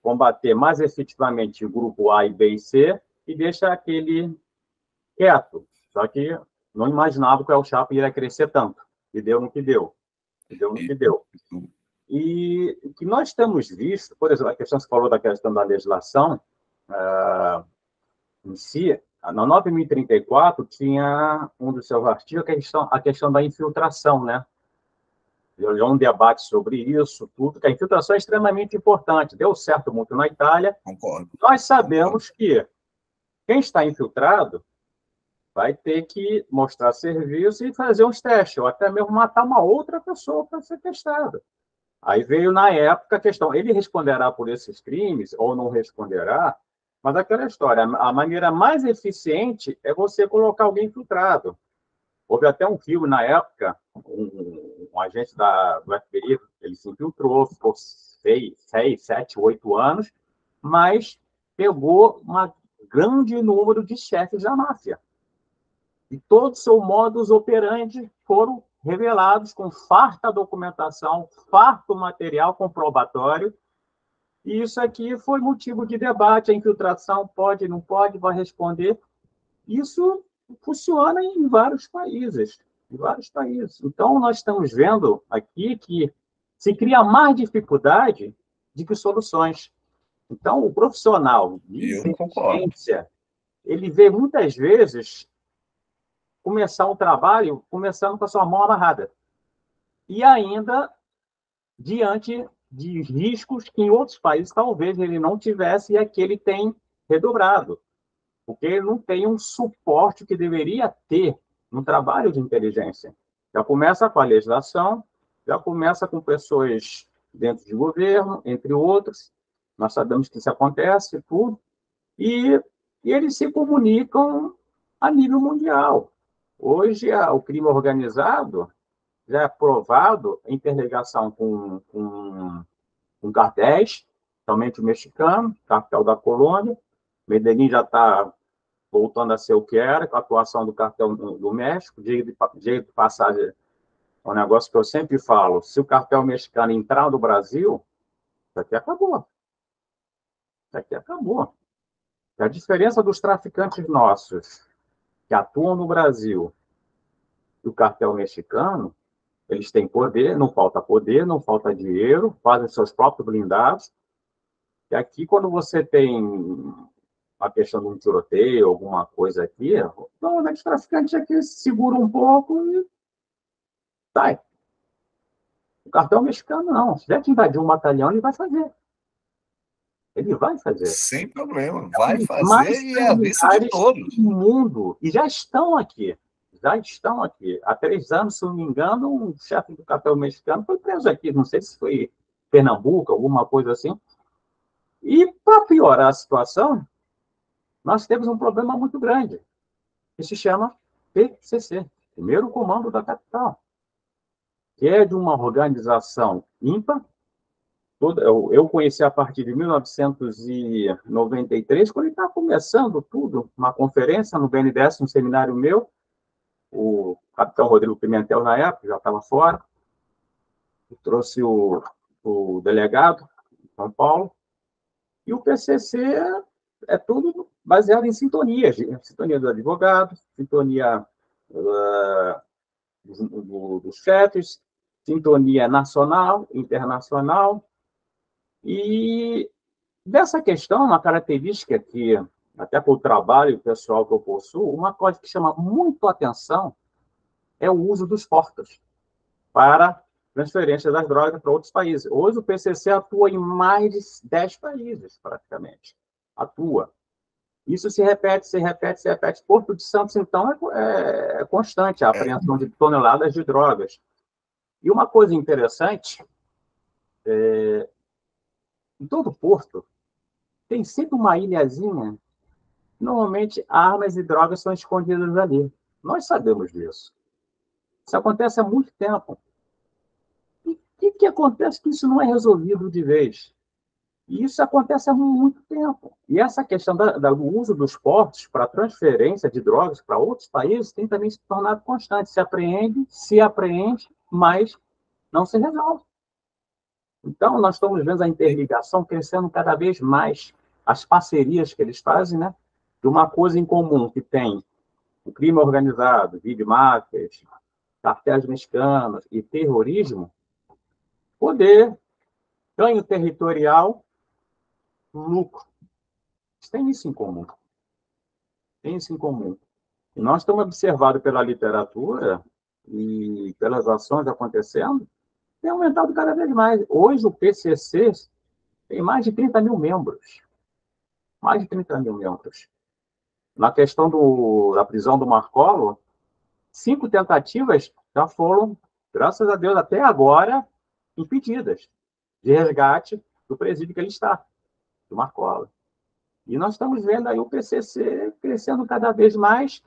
combater mais efetivamente o grupo A e B e C e deixar aquele quieto. Só que não imaginava que o El Chapo ia crescer tanto. E deu no que deu. E o que nós temos visto, por exemplo, a questão que você falou da questão da legislação, em si, na 9.034 tinha um dos seus artigos, a questão da infiltração, né? Há um debate sobre isso, tudo, que a infiltração é extremamente importante. Deu certo muito na Itália. Concordo. Nós sabemos que quem está infiltrado vai ter que mostrar serviço e fazer uns testes, ou até mesmo matar uma outra pessoa para ser testado. Aí veio, na época, a questão, ele responderá por esses crimes ou não responderá, mas aquela história, a maneira mais eficiente é você colocar alguém infiltrado. Houve até um filme, na época, um agente do FBI, ele se infiltrou, ficou 6, 7, 8 anos, mas pegou um grande número de chefes da máfia. E todo o seu modus operandi foram revelados com farta documentação, farto material comprobatório, e isso aqui foi motivo de debate, a infiltração pode, não pode, vai responder. Isso funciona em vários países, Então, nós estamos vendo aqui que se cria mais dificuldade do que soluções. Então, o profissional de inteligência, ele vê muitas vezes começar um trabalho começando com a sua mão amarrada. E ainda diante de riscos que em outros países talvez ele não tivesse e aqui ele tem redobrado. Porque ele não tem um suporte que deveria ter no trabalho de inteligência. Já começa com a legislação, já começa com pessoas dentro de governo, entre outros. Nós sabemos que isso acontece, tudo. E eles se comunicam a nível mundial. Hoje, o crime organizado já é provado em interligação com cartéis, somente o mexicano, cartel da Colômbia. Medellín já está voltando a ser o que era, com a atuação do cartel do México. Diga de passagem, é um negócio que eu sempre falo, se o cartel mexicano entrar no Brasil, isso aqui acabou. A diferença dos traficantes nossos, que atuam no Brasil e o cartel mexicano, eles têm poder, não falta dinheiro, fazem seus próprios blindados. E aqui, quando você tem a questão de um tiroteio, alguma coisa aqui, normalmente os traficantes aqui segura um pouco e sai. O cartel mexicano, não. Se tiver que invadir um batalhão, ele vai fazer. Ele vai fazer. Sem problema, vai fazer Mas e é a vista de todos. do mundo, e já estão aqui. Já estão aqui. Há 3 anos, se não me engano, um chefe do cartel mexicano foi preso aqui. Não sei se foi Pernambuco, alguma coisa assim. E, para piorar a situação, nós temos um problema muito grande, que se chama PCC, Primeiro Comando da Capital, que é de uma organização ímpar. Eu conheci a partir de 1993, quando ele estava começando tudo, uma conferência no BNDES, um seminário meu, o capitão Rodrigo Pimentel, na época, já estava fora, trouxe o delegado de São Paulo, e o PCC é tudo baseado em sintonias, sintonia do advogado, sintonia dos chefes, sintonia nacional, internacional, e dessa questão, uma característica que, até por trabalho pessoal que eu possuo, uma coisa que chama muito atenção é o uso dos portos para transferência das drogas para outros países. Hoje o PCC atua em mais de 10 países, praticamente. Atua. Isso se repete. Porto de Santos, então, é constante a apreensão de toneladas de drogas. E uma coisa interessante, em todo porto, tem sempre uma ilhazinha. Normalmente, armas e drogas são escondidas ali. Nós sabemos disso. Isso acontece há muito tempo. E o que acontece que isso não é resolvido de vez? E isso acontece há muito tempo. E essa questão do uso dos portos para transferência de drogas para outros países tem também se tornado constante. Se apreende, mas não se resolve. Então, nós estamos vendo a interligação crescendo cada vez mais, as parcerias que eles fazem, né? De uma coisa em comum que tem o crime organizado, máfias, cartéis mexicanos e terrorismo, poder, ganho territorial, lucro. Tem isso em comum. E nós estamos observando pela literatura e pelas ações acontecendo, tem aumentado cada vez mais. Hoje, o PCC tem mais de 30 mil membros. Mais de 30 mil membros. Na questão da prisão do Marcolo, 5 tentativas já foram, graças a Deus, até agora, impedidas de resgate do presídio que ele está, do Marcolo. E nós estamos vendo aí o PCC crescendo cada vez mais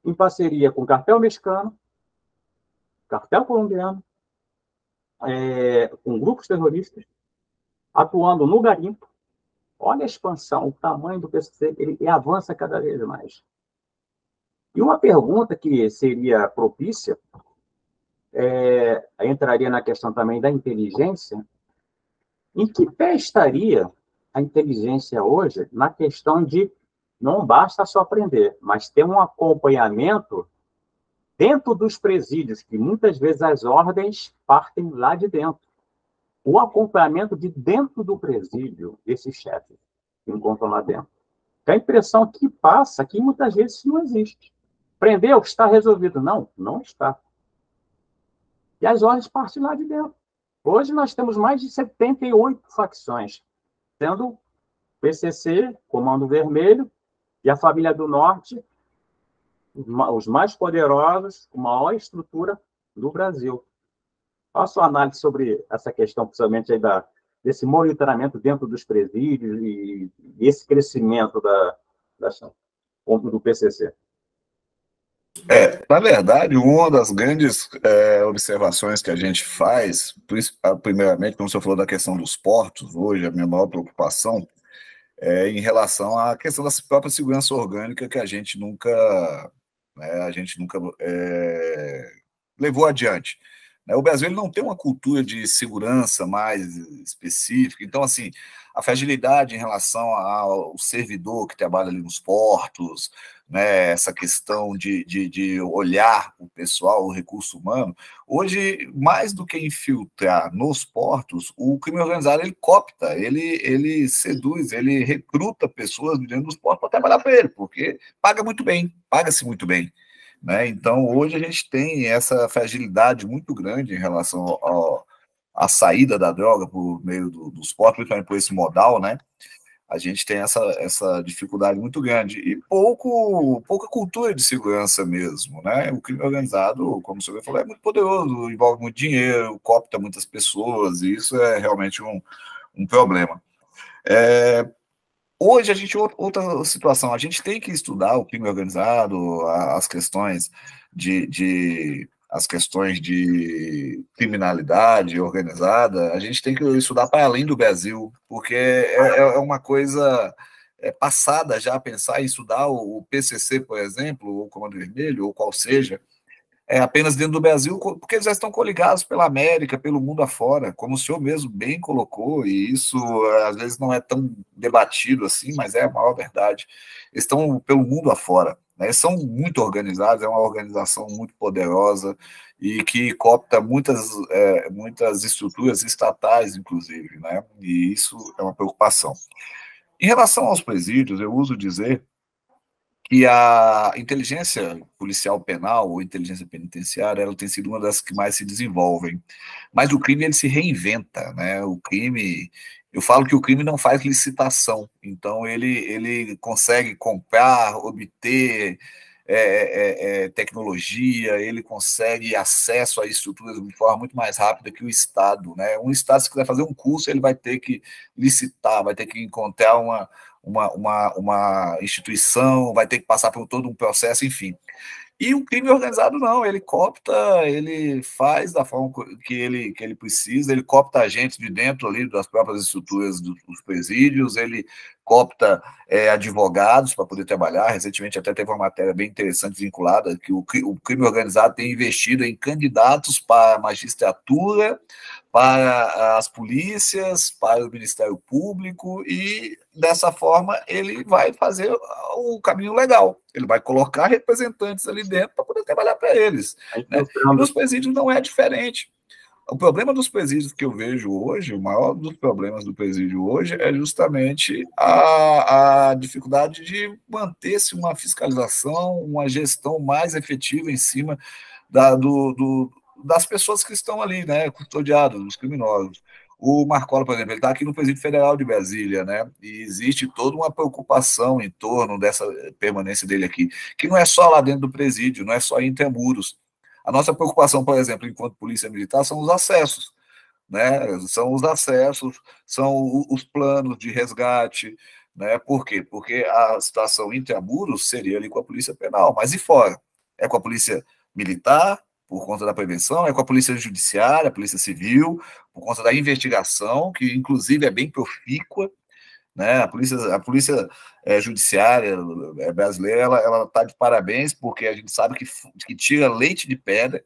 em parceria com o cartel mexicano, cartel colombiano, com grupos terroristas, atuando no garimpo. Olha a expansão, o tamanho do PCC, ele avança cada vez mais. E uma pergunta que seria propícia, entraria na questão também da inteligência, em que pé estaria a inteligência hoje na questão de não basta só prender, mas ter um acompanhamento dentro dos presídios, que muitas vezes as ordens partem lá de dentro. O acompanhamento de dentro do presídio, desses chefes que encontram lá dentro. A impressão que passa, que muitas vezes não existe. Prendeu, está resolvido. Não, não está. E as ordens partem lá de dentro. Hoje nós temos mais de 78 facções, sendo PCC, Comando Vermelho, e a Família do Norte, os mais poderosos, com maior estrutura do Brasil. Qual a sua análise sobre essa questão, principalmente aí desse monitoramento dentro dos presídios e esse crescimento do PCC? Na verdade, uma das grandes observações que a gente faz, primeiramente, como você falou da questão dos portos, hoje a minha maior preocupação é em relação à questão da própria segurança orgânica que a gente nunca levou adiante. né? O Brasil ele não tem uma cultura de segurança mais específica, então, assim, a fragilidade em relação ao servidor que trabalha ali nos portos, né, essa questão de olhar o pessoal, o recurso humano, hoje, mais do que infiltrar nos portos, o crime organizado ele coopta, ele seduz, ele recruta pessoas dentro dos portos para trabalhar para ele, porque paga muito bem, paga-se muito bem, né? Então, hoje a gente tem essa fragilidade muito grande em relação à saída da droga por meio dos portos, principalmente por esse modal, né? A gente tem essa dificuldade muito grande e pouca cultura de segurança mesmo, né? O crime organizado, como o senhor falou, é muito poderoso, envolve muito dinheiro, coopta muitas pessoas, e isso é realmente um problema. Hoje a gente outra situação, a gente tem que estudar o crime organizado, as questões as questões de criminalidade organizada, a gente tem que estudar para além do Brasil, porque é uma coisa passada já pensar em estudar o PCC, por exemplo, ou o Comando Vermelho, ou qual seja, apenas dentro do Brasil, porque eles já estão coligados pela América, pelo mundo afora, como o senhor mesmo bem colocou, e isso às vezes não é tão debatido assim, mas é a maior verdade. Eles estão pelo mundo afora, né? Eles são muito organizados, é uma organização muito poderosa e que coopta muitas estruturas estatais, inclusive, né? E isso é uma preocupação. Em relação aos presídios, eu uso dizer que a inteligência policial penal ou inteligência penitenciária ela tem sido uma das que mais se desenvolvem, mas o crime ele se reinventa, né? O crime, eu falo que o crime não faz licitação, então ele consegue comprar, obter tecnologia, ele consegue acesso a estruturas de forma muito mais rápida que o Estado, né? Um Estado, se quiser fazer um curso, ele vai ter que licitar, vai ter que encontrar uma instituição, vai ter que passar por todo um processo, enfim. E o crime organizado não, ele coopta, ele faz da forma que ele precisa, ele coopta agentes de dentro ali das próprias estruturas dos presídios, ele coopta advogados para poder trabalhar. Recentemente até teve uma matéria bem interessante vinculada que o crime organizado tem investido em candidatos para a magistratura, para as polícias, para o Ministério Público, e dessa forma ele vai fazer o caminho legal, ele vai colocar representantes ali dentro para poder trabalhar para eles, né? E nos presídios não é diferente. O problema dos presídios que eu vejo hoje, o maior dos problemas do presídio hoje é justamente a dificuldade de manter-se uma fiscalização, uma gestão mais efetiva em cima das pessoas que estão ali, né, custodiadas, dos criminosos. O Marcola, por exemplo, ele está aqui no Presídio Federal de Brasília, né, e existe toda uma preocupação em torno dessa permanência dele aqui, que não é só lá dentro do presídio, não é só intramuros. A nossa preocupação, por exemplo, enquanto polícia militar, são os acessos, né, são os acessos, são os planos de resgate, né, por quê? Porque a situação intramuros seria ali com a polícia penal, mas e fora? É com a polícia militar, por conta da prevenção, é com a polícia judiciária, a polícia civil, por conta da investigação, que inclusive é bem profícua, né? A polícia judiciária brasileira, ela está de parabéns, porque a gente sabe que tira leite de pedra,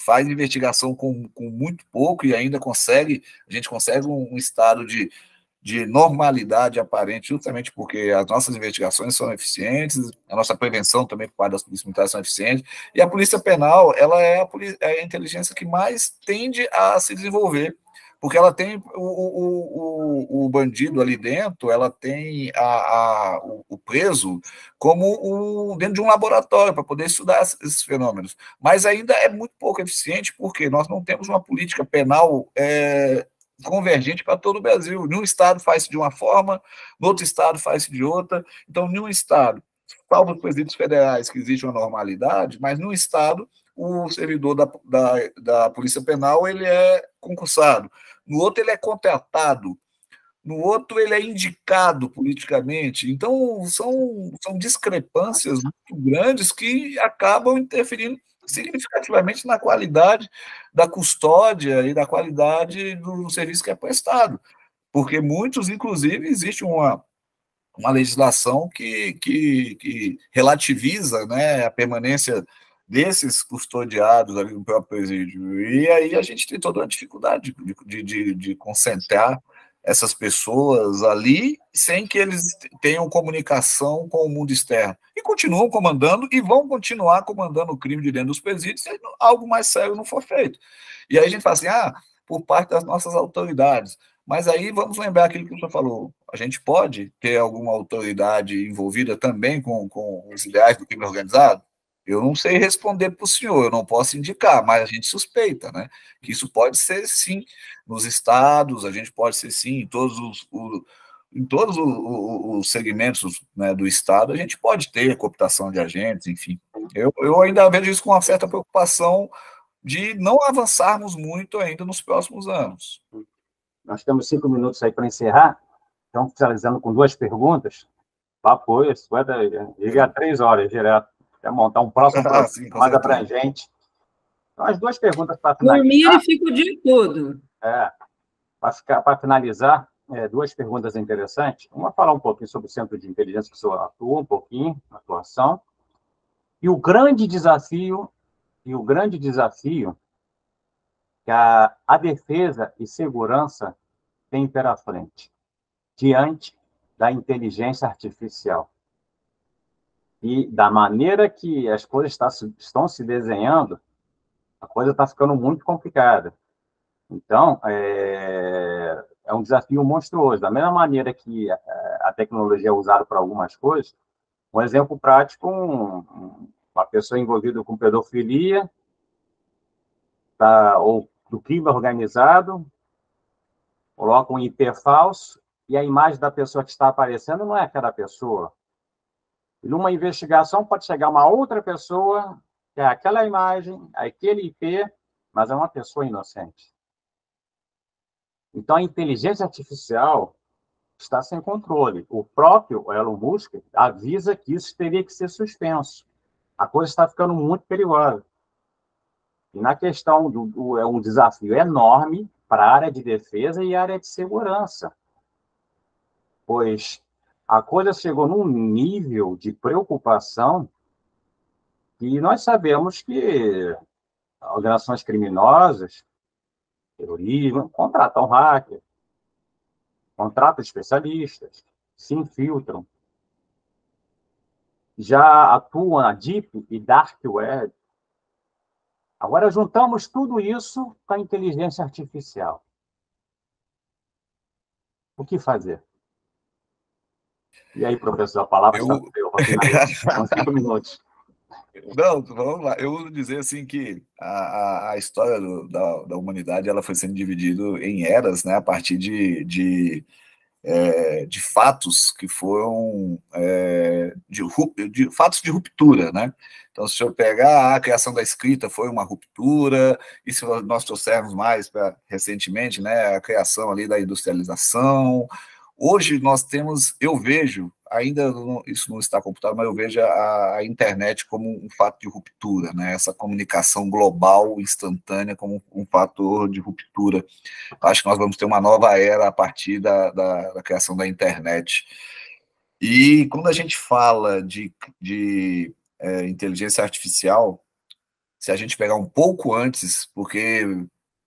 faz investigação com muito pouco e ainda a gente consegue um estado de normalidade aparente, justamente porque as nossas investigações são eficientes, a nossa prevenção também por parte das polícias militares são eficientes, e a polícia penal, ela é a inteligência que mais tende a se desenvolver, porque ela tem o bandido ali dentro, ela tem o preso como dentro de um laboratório para poder estudar esses fenômenos, mas ainda é muito pouco eficiente, porque nós não temos uma política penal convergente para todo o Brasil. Num estado faz-se de uma forma, no outro estado faz-se de outra. Então, num estado, salvo os presídios federais, que existe uma normalidade, mas num estado, o servidor da Polícia Penal ele é concursado. No outro, ele é contratado. No outro, ele é indicado politicamente. Então, são discrepâncias muito grandes que acabam interferindo significativamente na qualidade da custódia e da qualidade do serviço que é prestado, porque muitos, inclusive, existe uma legislação que relativiza, né, a permanência desses custodiados ali no próprio presídio. E aí a gente tem toda uma dificuldade de concentrar essas pessoas ali sem que eles tenham comunicação com o mundo externo. E continuam comandando e vão continuar comandando o crime de dentro dos presídios se algo mais sério não for feito. E aí a gente fala assim, por parte das nossas autoridades. Mas aí vamos lembrar aquilo que o senhor falou. A gente pode ter alguma autoridade envolvida também com os ideais do crime organizado? Eu não sei responder para o senhor, eu não posso indicar, mas a gente suspeita, né? Que isso pode ser, sim, nos estados, a gente pode ser, sim, em todos os segmentos, né, do estado, a gente pode ter cooptação de agentes, enfim. Eu ainda vejo isso com uma certa preocupação de não avançarmos muito ainda nos próximos anos. Nós temos 5 minutos aí para encerrar, então, finalizando com 2 perguntas. Papo, isso vai ligar 3 horas direto. Quer montar um próximo programa mais abrangente. Então, as 2 perguntas para finalizar. Por mim, ele fica o dia todo. Para finalizar, 2 perguntas interessantes. Uma, falar um pouquinho sobre o Centro de Inteligência, que o senhor atua um pouquinho, na atuação. E o grande desafio que a defesa e segurança têm pela frente, diante da inteligência artificial. E da maneira que as coisas estão se desenhando, a coisa está ficando muito complicada. Então, é um desafio monstruoso. Da mesma maneira que a tecnologia é usada para algumas coisas, um exemplo prático, uma pessoa envolvida com pedofilia, ou do crime organizado, coloca um IP falso, e a imagem da pessoa que está aparecendo não é aquela pessoa. E numa investigação pode chegar uma outra pessoa, que é aquela imagem, aquele IP, mas é uma pessoa inocente. Então, a inteligência artificial está sem controle. O próprio Elon Musk avisa que isso teria que ser suspenso. A coisa está ficando muito perigosa. E na questão é um desafio enorme para a área de defesa e a área de segurança. Pois a coisa chegou num nível de preocupação que nós sabemos que organizações criminosas, terrorismo, contratam hacker, contratam especialistas, se infiltram. Já atuam na Deep e Dark Web. Agora, juntamos tudo isso com a inteligência artificial. O que fazer? E aí, professor, a palavra está com 5 minutos. Não, vamos lá. Eu vou dizer assim que a história da humanidade ela foi sendo dividida em eras, né, a partir de fatos que foram de fatos de ruptura, né? Então, se eu pegar a criação da escrita foi uma ruptura, e se nós trouxermos mais para recentemente, né, a criação ali da industrialização. Hoje nós temos, eu vejo, ainda isso não está computado, mas eu vejo a internet como um fato de ruptura, né? Essa comunicação global, instantânea, como um fator de ruptura. Acho que nós vamos ter uma nova era a partir da criação da internet. E quando a gente fala de inteligência artificial, se a gente pegar um pouco antes, porque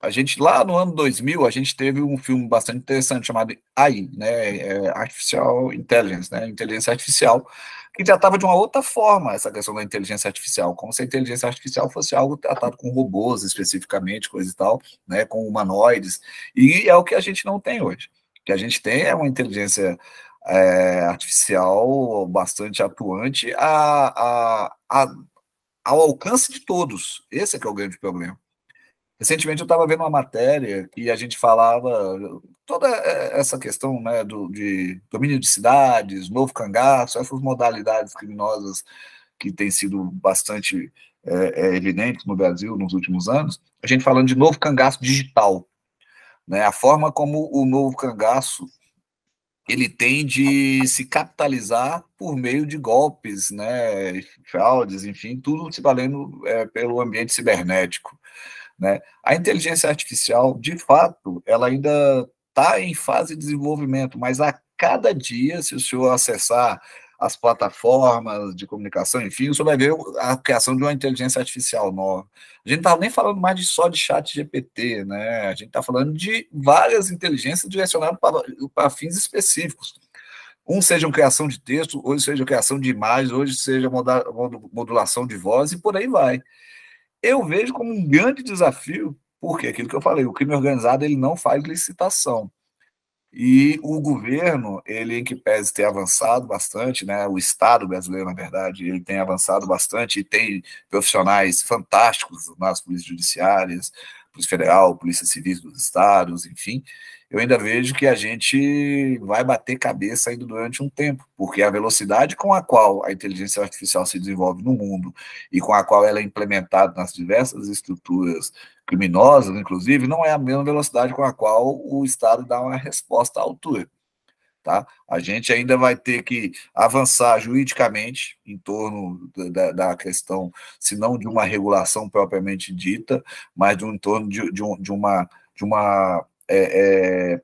a gente, lá no ano 2000, a gente teve um filme bastante interessante chamado AI, né, Artificial Intelligence, né, inteligência artificial, que já estava de uma outra forma, essa questão da inteligência artificial, como se a inteligência artificial fosse algo tratado com robôs especificamente, coisa e tal, né, com humanoides, e é o que a gente não tem hoje. O que a gente tem é uma inteligência artificial bastante atuante ao alcance de todos. Esse é que é o grande problema. Recentemente eu estava vendo uma matéria que a gente falava toda essa questão, né, de domínio de cidades, novo cangaço, essas modalidades criminosas que têm sido bastante evidentes no Brasil nos últimos anos, a gente falando de novo cangaço digital, né, a forma como o novo cangaço ele tem de se capitalizar por meio de golpes, né, fraudes, enfim, tudo se valendo pelo ambiente cibernético. Né? A inteligência artificial, de fato, ela ainda está em fase de desenvolvimento, mas a cada dia, se o senhor acessar as plataformas de comunicação, enfim, você vai ver a criação de uma inteligência artificial nova. A gente não está nem falando mais só de chat GPT, né? A gente está falando de várias inteligências direcionadas para fins específicos. Sejam criação de texto, hoje seja criação de imagens, hoje seja modulação de voz, e por aí vai. Eu vejo como um grande desafio, porque aquilo que eu falei, o crime organizado ele não faz licitação. E o governo, ele em que pese ter avançado bastante, né, o Estado brasileiro, na verdade, ele tem avançado bastante e tem profissionais fantásticos nas polícias judiciárias, Polícia Federal, Polícia Civil dos Estados, enfim, eu ainda vejo que a gente vai bater cabeça ainda durante um tempo, porque a velocidade com a qual a inteligência artificial se desenvolve no mundo e com a qual ela é implementada nas diversas estruturas criminosas, inclusive, não é a mesma velocidade com a qual o Estado dá uma resposta à altura. Tá? A gente ainda vai ter que avançar juridicamente em torno da questão, se não de uma regulação propriamente dita, mas em torno de uma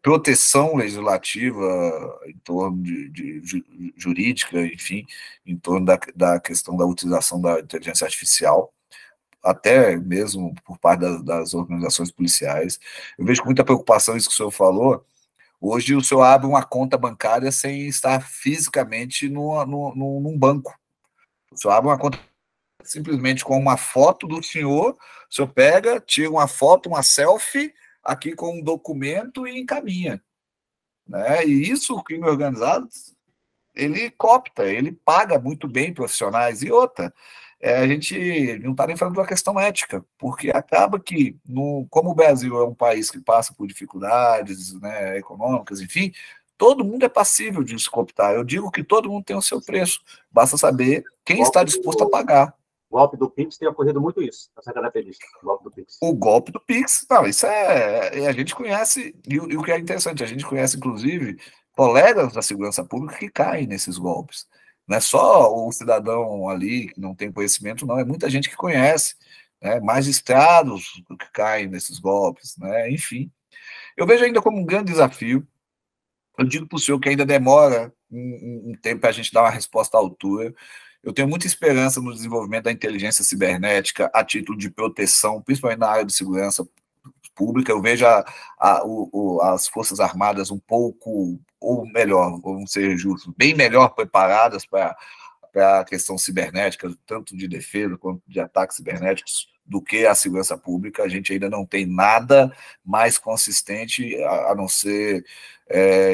proteção legislativa em torno de jurídica, enfim, em torno da questão da utilização da inteligência artificial, até mesmo por parte das organizações policiais. Eu vejo com muita preocupação isso que o senhor falou. Hoje o senhor abre uma conta bancária sem estar fisicamente num banco. O senhor abre uma conta simplesmente com uma foto do senhor, o senhor pega, tira uma foto, uma selfie, aqui com um documento e encaminha. Né? E isso, o crime organizado, ele copta, ele paga muito bem profissionais. E outra, a gente não está nem falando de uma questão ética, porque acaba que, como o Brasil é um país que passa por dificuldades, né, econômicas, enfim, todo mundo é passível de se cooptar. Eu digo que todo mundo tem o seu preço, basta saber quem está disposto a pagar. O golpe do Pix tem ocorrido muito isso, essa característica, o golpe do Pix. O golpe do Pix, não, isso a gente conhece, e o que é interessante, a gente conhece, inclusive, colegas da segurança pública que caem nesses golpes. Não é só o cidadão ali que não tem conhecimento, não, é muita gente que conhece, né, magistrados que caem nesses golpes, né, enfim. Eu vejo ainda como um grande desafio. Eu digo para o senhor que ainda demora um tempo para a gente dar uma resposta à altura. Eu tenho muita esperança no desenvolvimento da inteligência cibernética a título de proteção, principalmente na área de segurança pública. Eu vejo as Forças Armadas um pouco, ou melhor, vamos ser justos, bem melhor preparadas para a questão cibernética, tanto de defesa quanto de ataques cibernéticos, do que a segurança pública. A gente ainda não tem nada mais consistente, a não ser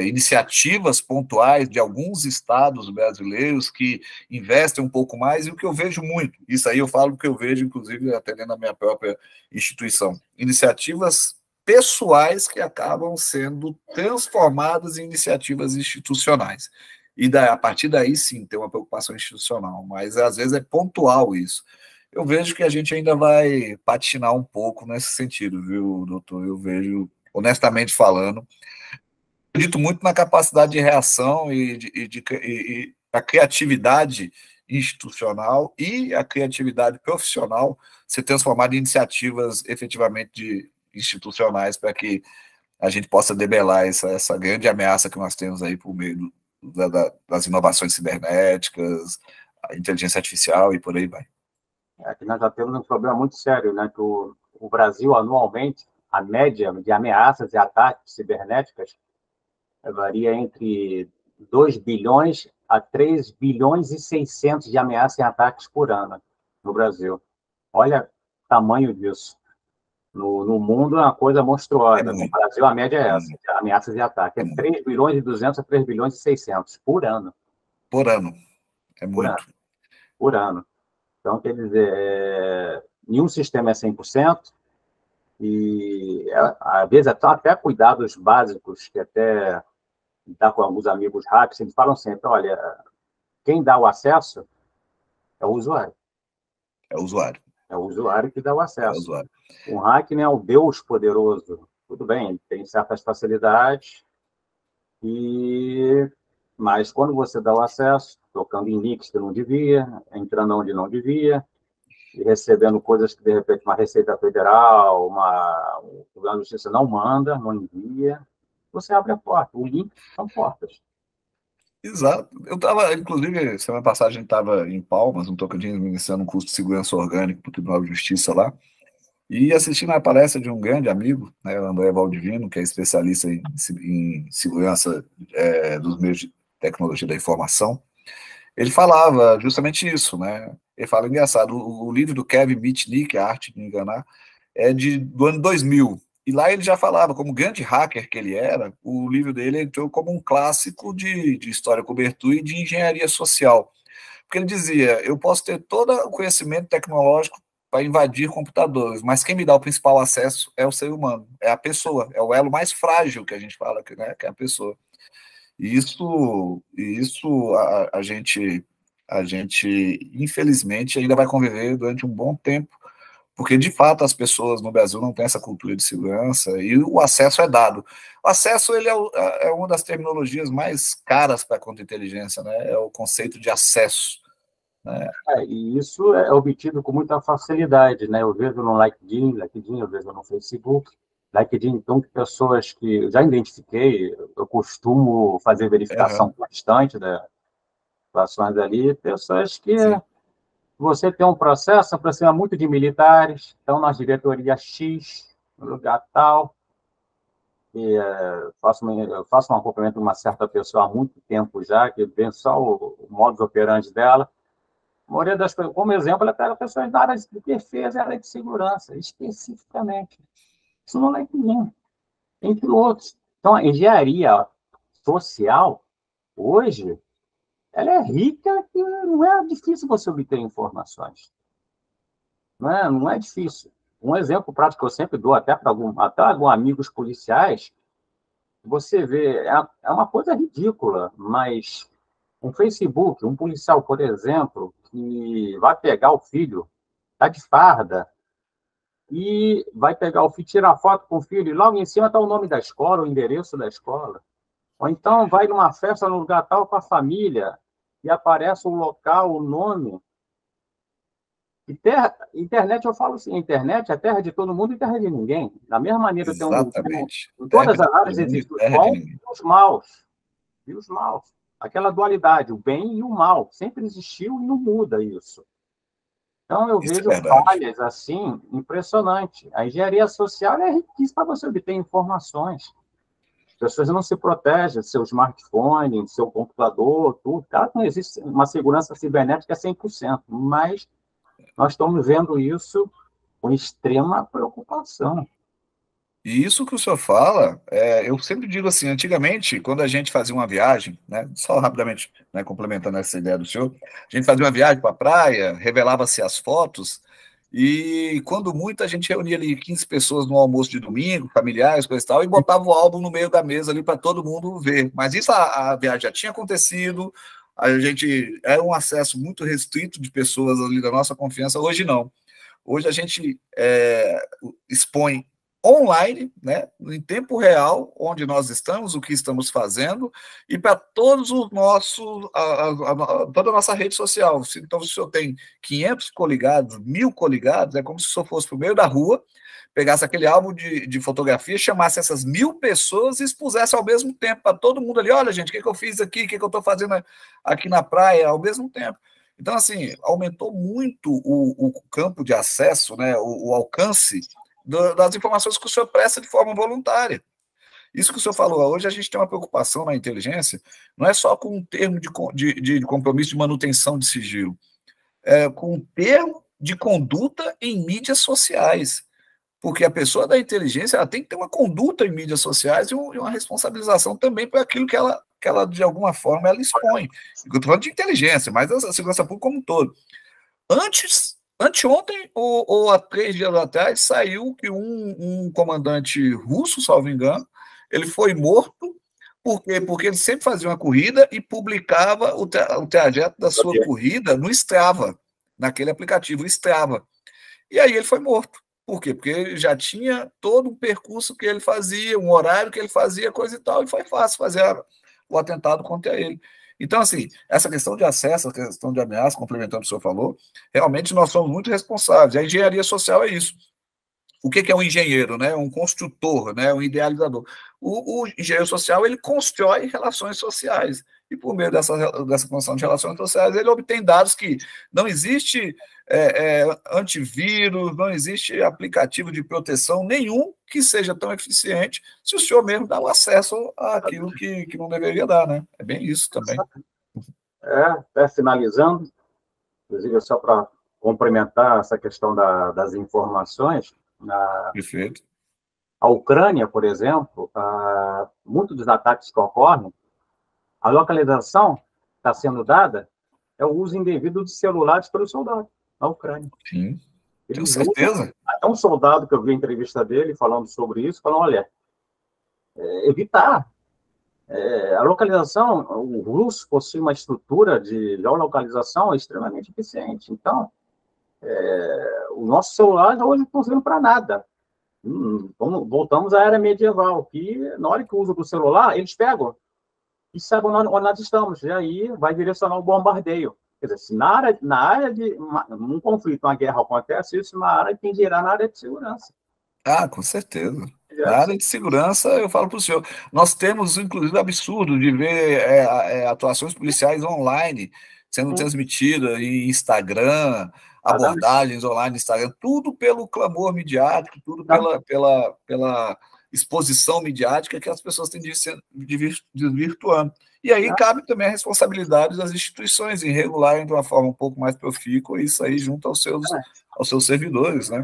iniciativas pontuais de alguns estados brasileiros que investem um pouco mais, e o que eu vejo muito, isso aí eu falo que eu vejo, inclusive, até dentro da minha própria instituição, iniciativas pessoais que acabam sendo transformadas em iniciativas institucionais. E a partir daí, sim, tem uma preocupação institucional, mas às vezes é pontual isso. Eu vejo que a gente ainda vai patinar um pouco nesse sentido, viu, doutor? Eu vejo, honestamente falando, acredito muito na capacidade de reação e a criatividade institucional e a criatividade profissional ser transformada em iniciativas efetivamente institucionais para que a gente possa debelar essa grande ameaça que nós temos aí por meio das inovações cibernéticas, a inteligência artificial e por aí vai. Aqui nós já temos um problema muito sério, né? Que o Brasil, anualmente, a média de ameaças e ataques cibernéticas varia entre 2 bilhões a 3 bilhões e 600 de ameaças e ataques por ano no Brasil. Olha o tamanho disso. No mundo é uma coisa monstruosa. No Brasil, a média é essa, ameaças e ataques. É 3 bilhões e 200 a 3 bilhões e 600 por ano. Por ano. É muito. Por ano. Então, quer dizer, nenhum sistema é 100%, e às vezes até cuidados básicos, que até dá com alguns amigos hackers, eles falam sempre, olha, quem dá o acesso é o usuário. É o usuário. É o usuário que dá o acesso. Um hack não é um Deus poderoso. Tudo bem, ele tem certas facilidades, mas quando você dá o acesso, tocando em links que não devia, entrando onde não devia, e recebendo coisas que, de repente, uma Receita Federal, o Tribunal de Justiça não manda, não envia, você abre a porta. O link são portas. Exato. Eu estava, inclusive, semana passada a gente estava em Palmas, no Tocantins, iniciando um curso de segurança orgânica para o Tribunal de Justiça lá, e assistindo a palestra de um grande amigo, né, o André Valdivino, que é especialista em segurança dos meios de tecnologia da informação. Ele falava justamente isso, né? Ele fala, engraçado, o livro do Kevin Mitnick, A Arte de Enganar, é do ano 2000. E lá ele já falava, como grande hacker que ele era, o livro dele entrou como um clássico de história cobertura e de engenharia social. Porque ele dizia, eu posso ter todo o conhecimento tecnológico para invadir computadores, mas quem me dá o principal acesso é o ser humano, é a pessoa, é o elo mais frágil que a gente fala, né, que é a pessoa. E isso a gente, infelizmente, ainda vai conviver durante um bom tempo, porque, de fato, as pessoas no Brasil não têm essa cultura de segurança e o acesso é dado. O acesso ele é uma das terminologias mais caras para a contra-inteligência, né? É o conceito de acesso. Né? E isso é obtido com muita facilidade, né? Eu vejo no LinkedIn, eu vejo no Facebook. LinkedIn, então, que pessoas que eu já identifiquei, eu costumo fazer verificação constante das situações ali, pessoas que Sim. você tem um processo, aproxima muito de militares, estão na diretoria X, no lugar tal, e eu faço um acompanhamento de uma certa pessoa há muito tempo já, que vê só o modus operandi dela. A maioria das coisas, como exemplo, ela pega pessoas da área de defesa e área de segurança, especificamente. Isso não é ninguém, entre outros. Então, a engenharia social, hoje, ela é rica e não é difícil você obter informações. Não é difícil. Um exemplo prático que eu sempre dou, até para alguns amigos policiais, você vê, é uma coisa ridícula, mas um Facebook, um policial, por exemplo, que vai pegar o filho, está de farda, e vai pegar o filho, tirar foto com o filho, e logo em cima está o nome da escola, o endereço da escola. Ou então vai numa festa no lugar tal com a família, e aparece o local, o nome. Internet, eu falo assim, internet é terra de todo mundo e terra de ninguém. Da mesma maneira, Exatamente. em todas as áreas existem os bons e os maus. E os maus. Aquela dualidade, o bem e o mal. Sempre existiu e não muda isso. Então, eu vejo falhas assim, impressionante. A engenharia social é riquíssima para você obter informações. As pessoas não se protegem do seu smartphone, do seu computador, tudo. Claro que não existe uma segurança cibernética 100%, mas nós estamos vendo isso com extrema preocupação. E isso que o senhor fala, eu sempre digo assim, antigamente, quando a gente fazia uma viagem, né, só rapidamente, né, complementando essa ideia do senhor, a gente fazia uma viagem para a praia, revelava-se as fotos, e quando muito a gente reunia ali 15 pessoas no almoço de domingo, familiares, coisa e tal, e botava o álbum no meio da mesa ali para todo mundo ver. Mas isso a viagem já tinha acontecido, a gente era um acesso muito restrito de pessoas ali da nossa confiança, hoje não. Hoje a gente expõe online, né, em tempo real, onde nós estamos, o que estamos fazendo, e para todos os nossos, toda a nossa rede social. Então, se o senhor tem 500 coligados, 1000 coligados, é como se o senhor fosse para o meio da rua, pegasse aquele álbum de fotografia, chamasse essas 1000 pessoas e expusesse ao mesmo tempo para todo mundo ali, olha, gente, o que eu fiz aqui, o que eu estou fazendo aqui na praia, ao mesmo tempo. Então, assim, aumentou muito o campo de acesso, né, o alcance das informações que o senhor presta de forma voluntária. Isso que o senhor falou, hoje a gente tem uma preocupação na inteligência, não é só com um termo de compromisso de manutenção de sigilo, é com um termo de conduta em mídias sociais, porque a pessoa da inteligência ela tem que ter uma conduta em mídias sociais e uma responsabilização também por aquilo que ela de alguma forma, ela expõe. Eu estou falando de inteligência, mas a segurança pública como um todo. Anteontem, ou há 3 dias atrás, saiu que um comandante russo, salvo engano, ele foi morto porque ele sempre fazia uma corrida e publicava o trajeto da sua corrida no Strava, naquele aplicativo, o Strava. E aí ele foi morto. Por quê? Porque ele já tinha todo um percurso que ele fazia, um horário que ele fazia, coisa e tal, e foi fácil fazer o atentado contra ele. Então, assim, essa questão de acesso, essa questão de ameaça, complementando o que o senhor falou, realmente nós somos muito responsáveis. A engenharia social é isso. O que é um engenheiro, né? Um construtor, né? Um idealizador. O engenheiro social, ele constrói relações sociais. e por meio dessa construção de relações sociais, ele obtém dados que não existe antivírus, não existe aplicativo de proteção nenhum que seja tão eficiente se o senhor mesmo dá o acesso àquilo que não deveria dar, né? É bem isso também. Finalizando, inclusive, só para complementar essa questão das informações, Perfeito. A Ucrânia, por exemplo, muitos dos ataques que ocorrem, a localização que está sendo dada é o uso indevido de celulares pelos soldados na Ucrânia. Sim, tenho certeza. Até um soldado que eu vi a entrevista dele falando sobre isso, falando, olha, evitar. A localização, o russo possui uma estrutura de geolocalização extremamente eficiente. Então, os nossos celulares hoje não estão servindo para nada. Voltamos à era medieval, que na hora que usa do celular, eles pegam e sabem onde nós estamos, e aí vai direcionar o bombardeio. Quer dizer, se na área de um conflito, uma guerra acontece, isso na área, quem dirá na área de segurança. Com certeza. Na área de segurança, eu falo para o senhor, nós temos, inclusive, absurdo de ver atuações policiais online sendo transmitidas em Instagram, abordagens online no Instagram, tudo pelo clamor midiático, tudo pela exposição midiática que as pessoas têm desvirtuando. E aí cabe também a responsabilidade das instituições em regularem de uma forma um pouco mais profícua isso aí junto aos seus servidores, né?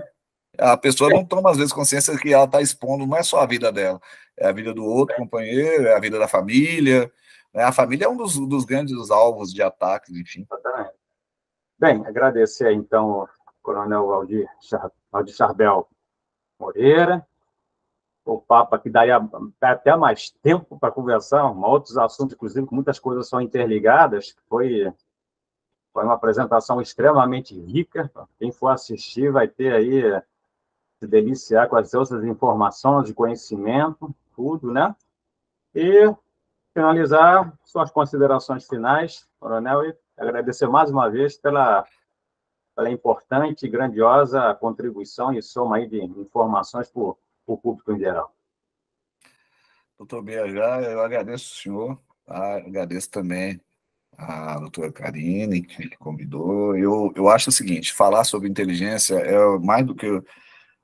A pessoa não toma, às vezes, consciência que ela está expondo, não é só a vida dela, é a vida do outro companheiro, é a vida da família, né? A família é um dos grandes alvos de ataques, enfim. Bem, agradecer, então, ao Coronel Aldir Charbel Moreira, o papo aqui daria até mais tempo para conversar, outros assuntos, inclusive, que muitas coisas são interligadas, foi uma apresentação extremamente rica, quem for assistir vai ter aí, se deliciar com as outras informações, de conhecimento, tudo, né? E finalizar suas considerações finais, Coronel, e agradecer mais uma vez pela importante e grandiosa contribuição e soma aí de informações para o público em geral. Doutor Biajá, eu agradeço o senhor, agradeço também a doutora Karine, que convidou. Eu acho o seguinte, falar sobre inteligência é mais do que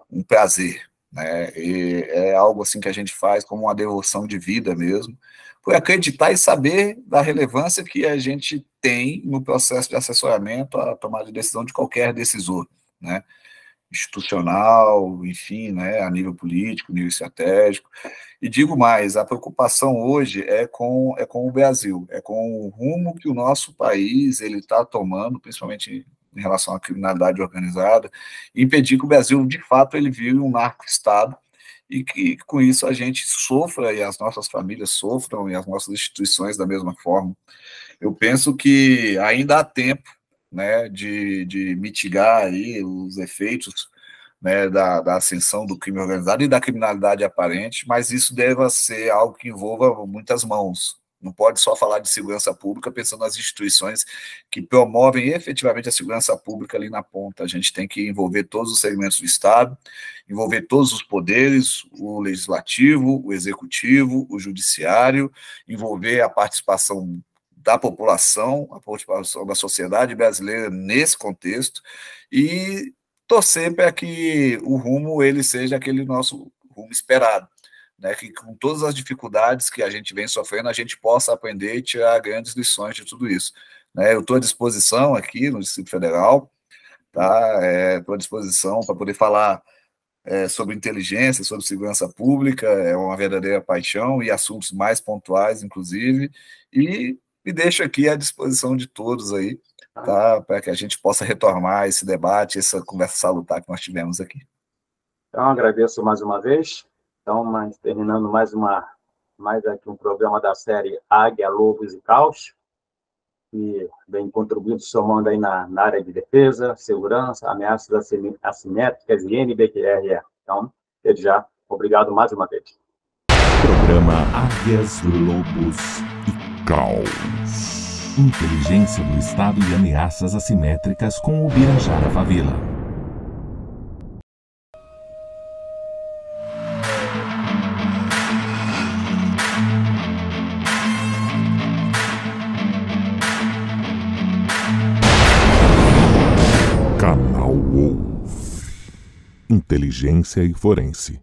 um prazer, né? E é algo assim que a gente faz como uma devoção de vida mesmo, por acreditar e saber da relevância que a gente tem no processo de assessoramento à tomada de decisão de qualquer decisor, né? Institucional, enfim, né? A nível político, nível estratégico. E digo mais, a preocupação hoje é com o Brasil, é com o rumo que o nosso país ele está tomando, principalmente em relação à criminalidade organizada, e impedir que o Brasil, de fato, ele vire um narco-estado, e que, com isso, a gente sofra, e as nossas famílias sofram, e as nossas instituições da mesma forma. Eu penso que ainda há tempo, né, de mitigar aí os efeitos, né, da ascensão do crime organizado e da criminalidade aparente, mas isso deve ser algo que envolva muitas mãos. Não pode só falar de segurança pública pensando nas instituições que promovem efetivamente a segurança pública ali na ponta. A gente tem que envolver todos os segmentos do Estado, envolver todos os poderes, o legislativo, o executivo, o judiciário, envolver a participação da população, a participação da sociedade brasileira nesse contexto e torcer para que o rumo ele seja aquele nosso rumo esperado. Né, que com todas as dificuldades que a gente vem sofrendo, a gente possa aprender e tirar grandes lições de tudo isso. Né, eu estou à disposição aqui no Distrito Federal, tá? Estou à disposição para poder falar sobre inteligência, sobre segurança pública, é uma verdadeira paixão e assuntos mais pontuais, inclusive, e me deixo aqui à disposição de todos aí, tá? Para que a gente possa retomar esse debate, essa conversa salutar que nós tivemos aqui. Então, agradeço mais uma vez. Então, terminando mais aqui um programa da série Águia, Lobos e Caos, que vem contribuindo, somando aí na área de defesa, segurança, ameaças assimétricas e NBQRE. Então, desde já, obrigado mais uma vez. Programa Águias, Lobos e Caos. Inteligência do Estado e ameaças assimétricas com o Birajara Favila. Inteligência e Forense.